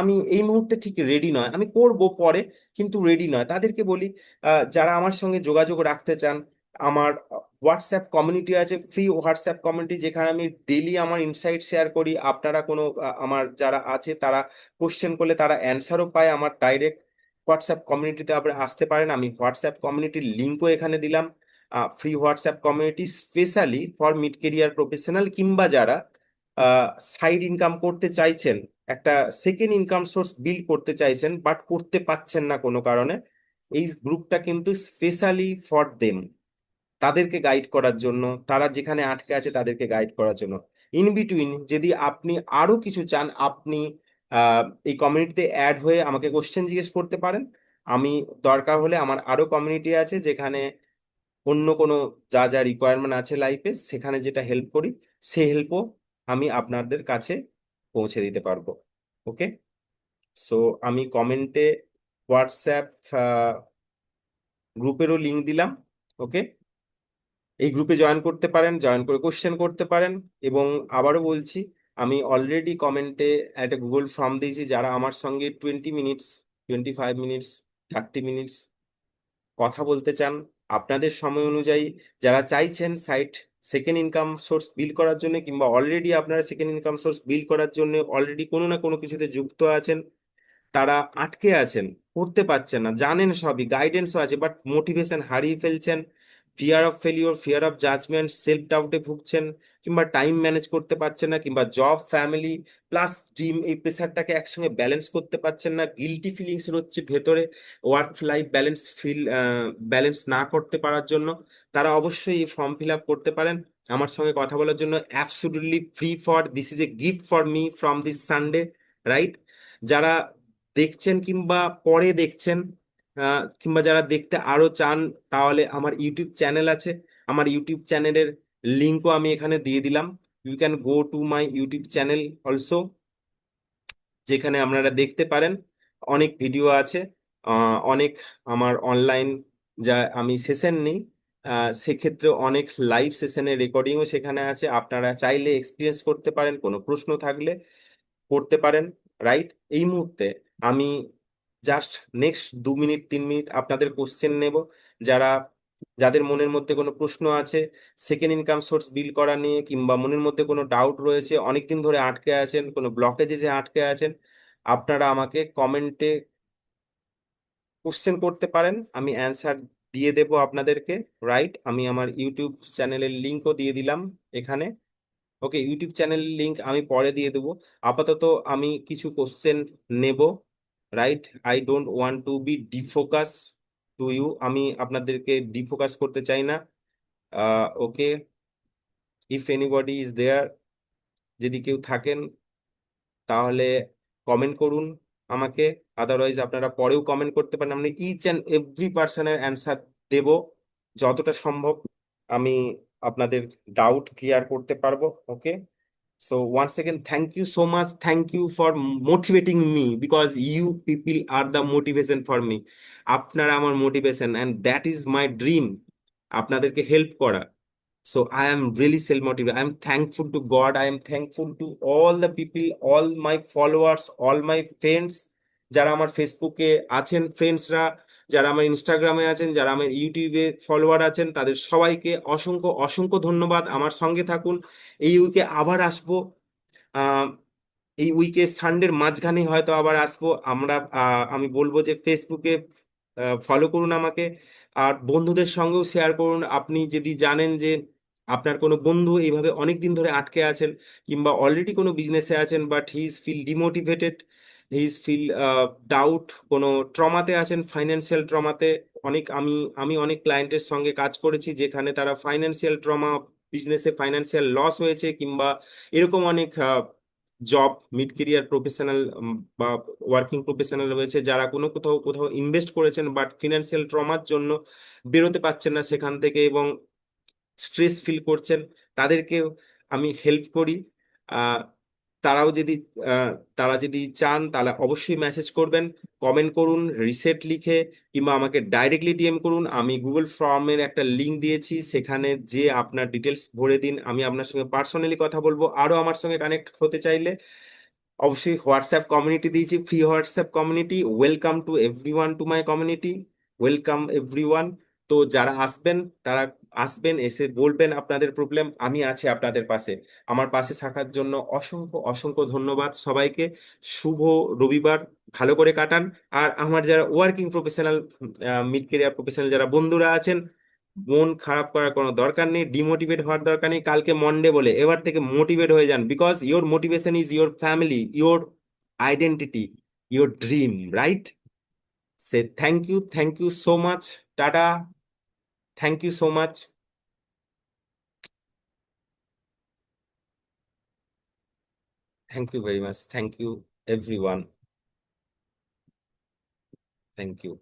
আমি এই মুহূর্তে ঠিক রেডি নয়, আমি করব পরে, কিন্তু রেডি নয়। তাদেরকে বলি, যারা আমার সঙ্গে যোগাযোগ রাখতে চান, আমার হোয়াটসঅ্যাপ কমিউনিটি আছে, ফ্রি হোয়াটসঅ্যাপ কমিউনিটি, যেখানে আমি ডেইলি আমার ইনসাইট শেয়ার করি। আপনারা কোনো আমার যারা আছে তারা কোশ্চেন করলে তারা অ্যান্সারও পায় আমার ডাইরেক্ট। হোয়াটসঅ্যাপ কমিউনিটিতে আপনি আসতে পারেন, আমি হোয়াটসঅ্যাপ কমিউনিটির লিঙ্কও এখানে দিলাম। Free WhatsApp community specially for mid career professional, কিংবা যারা সাইড ইনকাম করতে চাইছেন, একটা সেকেন্ড ইনকাম সোর্স বিল্ড করতে চাইছেন বাট করতে পাচ্ছেন না কোনো কারণে। এই গ্রুপটা কিন্তু স্পেশালি ফর দেম, তাদেরকে গাইড করার জন্য, তারা যেখানে আটকে আছে তাদেরকে গাইড করার জন্য। ইন বিটুইন যদি আপনি আরো কিছু চান, আপনি এই কমিউনিটিতে অ্যাড হয়ে আমাকে কোশ্চেন জিজ্ঞেস করতে পারেন। আমি দরকার হলে আমার আরো কমিউনিটি আছে যেখানে অন্য কোনো যা যা রিকোয়ারমেন্ট আছে লাইফে, সেখানে যেটা হেল্প করি, সেই হেল্পও আমি আপনাদের কাছে পৌঁছে দিতে পারবো। ওকে। সো আমি কমেন্টে হোয়াটসঅ্যাপ গ্রুপেরও লিংক দিলাম। ওকে। এই গ্রুপে জয়েন করতে পারেন, জয়েন করে কোশ্চেন করতে পারেন। এবং আবারও বলছি, আমি অলরেডি কমেন্টে একটা গুগল ফর্ম দিয়েছি, যারা আমার সঙ্গে 20 মিনিটস, 25 মিনিটস 30 মিনিটস কথা বলতে চান আপনাদের সময় অনুযায়ী, যারা চাইছেন side second income source build করার জন্য, কিংবা অলরেডি আপনারা সেকেন্ড ইনকাম সোর্স বিল্ড করার জন্য অলরেডি কোনো না কোনো কিছুতে যুক্ত আছেন, তারা আটকে আছেন, করতে পারছেন না, জানেন সবই, গাইডেন্সও আছে, বাট মোটিভেশন হারিয়ে ফেলছেন, fear of failure, fear of judgement, self ডাউটে ভুগছেন, কিংবা টাইম ম্যানেজ করতে পারছেন না, কিংবা জব, ফ্যামিলি প্লাস ড্রিম, এই প্রেশারটাকে একসঙ্গে ব্যালেন্স করতে পারছেন না, গিলটি ফিলিংস হচ্ছে ভেতরে, ওয়ার্ক লাইফ ব্যালেন্স না করতে পারার জন্য, তারা অবশ্যই এই ফর্ম ফিল আপ করতে পারেন। আমার সঙ্গে কথা বলার জন্য absolutely free, for this is a gift for me from this Sunday, right? যারা দেখছেন কিংবা পরে দেখছেন, কিংবা যারা দেখতে আরো চান, তাহলে আমার ইউটিউব চ্যানেল আছে, আমার ইউটিউব চ্যানেলের লিঙ্কও আমি এখানে দিয়ে দিলাম। You can go to my YouTube channel also, যেখানে আপনারা দেখতে পারেন অনেক ভিডিও আছে, অনেক আমার অনলাইন যা আমি সেশন নিই, সেক্ষেত্রে অনেক লাইভ সেশনের রেকর্ডিংও সেখানে আছে, আপনারা চাইলে এক্সপিরিয়েন্স করতে পারেন, কোনো প্রশ্ন থাকলে করতে পারেন, রাইট? এই মুহূর্তে আমি জাস্ট নেক্সট 2 মিনিট 3 মিনিট আপনাদের কোশ্চেন নেব। যারা যাদের মনের মধ্যে কোনো প্রশ্ন আছে সেকেন্ড ইনকাম সোর্স বিল্ড করা নিয়ে, কিংবা মনের মধ্যে কোনো ডাউট রয়েছে, অনেকদিন ধরে আটকে আছেন, কোনো ব্লকেজে যে আটকে আছেন, আপনারা আমাকে কমেন্টে কোশ্চেন করতে পারেন, আমি অ্যান্সার দিয়ে দেব আপনাদেরকে, রাইট? আমি আমার ইউটিউব চ্যানেলের লিঙ্কও দিয়ে দিলাম এখানে। ওকে, ইউটিউব চ্যানেলের লিংক আমি পরে দিয়ে দেবো। আপাতত আমি কিছু কোশ্চেন নেব, right? I don't want to be defocus to you, আমি আপনাদেরকে ডিফোকাস করতে চাই না। Okay, if anybody is there, যদি কেউ থাকেন তাহলে কমেন্ট করুন আমাকে, আদারওয়াইজ আপনারা পরেও কমেন্ট করতে পারেন, আমি ইচ অ্যান্ড এভরি পার্সনের অ্যান্সার দেব যতটা সম্ভব, আমি আপনাদের ডাউট ক্লিয়ার করতে পারবো। ওকে, so once again thank you so much, thank you for motivating me, because you people are the motivation for me, আপনারা আমার motivation, and that is my dream, আপনাদেরকে হেল্প করা। So I am really self-motivated. I am thankful to God. I am thankful to all the people, all my followers, all my friends, যারা আমার ফেসবুকে আছেন ফ্রেন্ডসরা, যারা আমার ইনস্টাগ্রামে আছেন, যারা আমার ইউটিউবে ফলোয়ার আছেন, তাদের সবাইকে অসংখ্য অসংখ্য ধন্যবাদ। আমার সঙ্গে থাকুন, এই উইকে আবার আসবো। আহ, এই উইকে সানডের মাঝখানে হয়তো আবার আসবো আমরা। আমি বলবো যে ফেসবুকে ফলো করুন আমাকে, আর বন্ধুদের সঙ্গেও শেয়ার করুন। আপনি যদি জানেন যে আপনার কোনো বন্ধু এইভাবে অনেক দিন ধরে আটকে আছেন, কিংবা অলরেডি কোনো বিজনেসে আছেন, but he is feel demotivated, he is feel doubt, কোনো ট্রমাতে আছেন, ফাইন্যান্সিয়াল ট্রমাতে, অনেক আমি আমি অনেক ক্লায়েন্টের সঙ্গে কাজ করেছি যেখানে তারা ফাইন্যান্সিয়াল ট্রমা, বিজনেসে ফাইন্যান্সিয়াল লস হয়েছে, কিংবা এরকম অনেক জব মিড কেরিয়ার প্রফেশনাল বা ওয়ার্কিং প্রফেশনাল রয়েছে, যারা কোনো কোথাও কোথাও ইনভেস্ট করেছেন, বাট ফিনান্সিয়াল ট্রমার জন্য বেরোতে পারছেন না সেখান থেকে, এবং স্ট্রেস ফিল করছেন, তাদেরকেও আমি হেল্প করি। আহ, তারাও যদি আহ, তারা যদি চান তাহলে অবশ্যই মেসেজ করবেন, কমেন্ট করুন রিসেট লিখে, কিংবা আমাকে ডাইরেক্টলি ডিএম করুন। আমি গুগল ফর্মের একটা লিংক দিয়েছি, সেখানে যে আপনার ডিটেলস ভরে দিন, আমি আপনার সঙ্গে পার্সোনালি কথা বলবো। আরও আমার সঙ্গে কানেক্ট হতে চাইলে অবশ্যই হোয়াটসঅ্যাপ কমিউনিটি দিয়েছি, free WhatsApp community, welcome to everyone to my community, welcome everyone. তো যারা আসবেন তারা আসবেন, এসে বলবেন আপনাদের প্রবলেম, আমি আছি আপনাদের পাশে। আমার পাশে থাকার জন্য অসংখ্য অসংখ্য ধন্যবাদ সবাইকে। শুভ রবিবার, ভালো করে কাটান। আর আমার যারা working professional, mid career professional যারা বন্ধুরা আছেন, মন খারাপ করার কোনো দরকার নেই, ডিমোটিভেট হওয়ার দরকার নেই, কালকে মন্ডে বলে এবার থেকে মোটিভেট হয়ে যান, because your motivation is your family, your identity, your dream, right? Say thank you so much, টাটা, thank you so much, thank you very much, thank you everyone, thank you.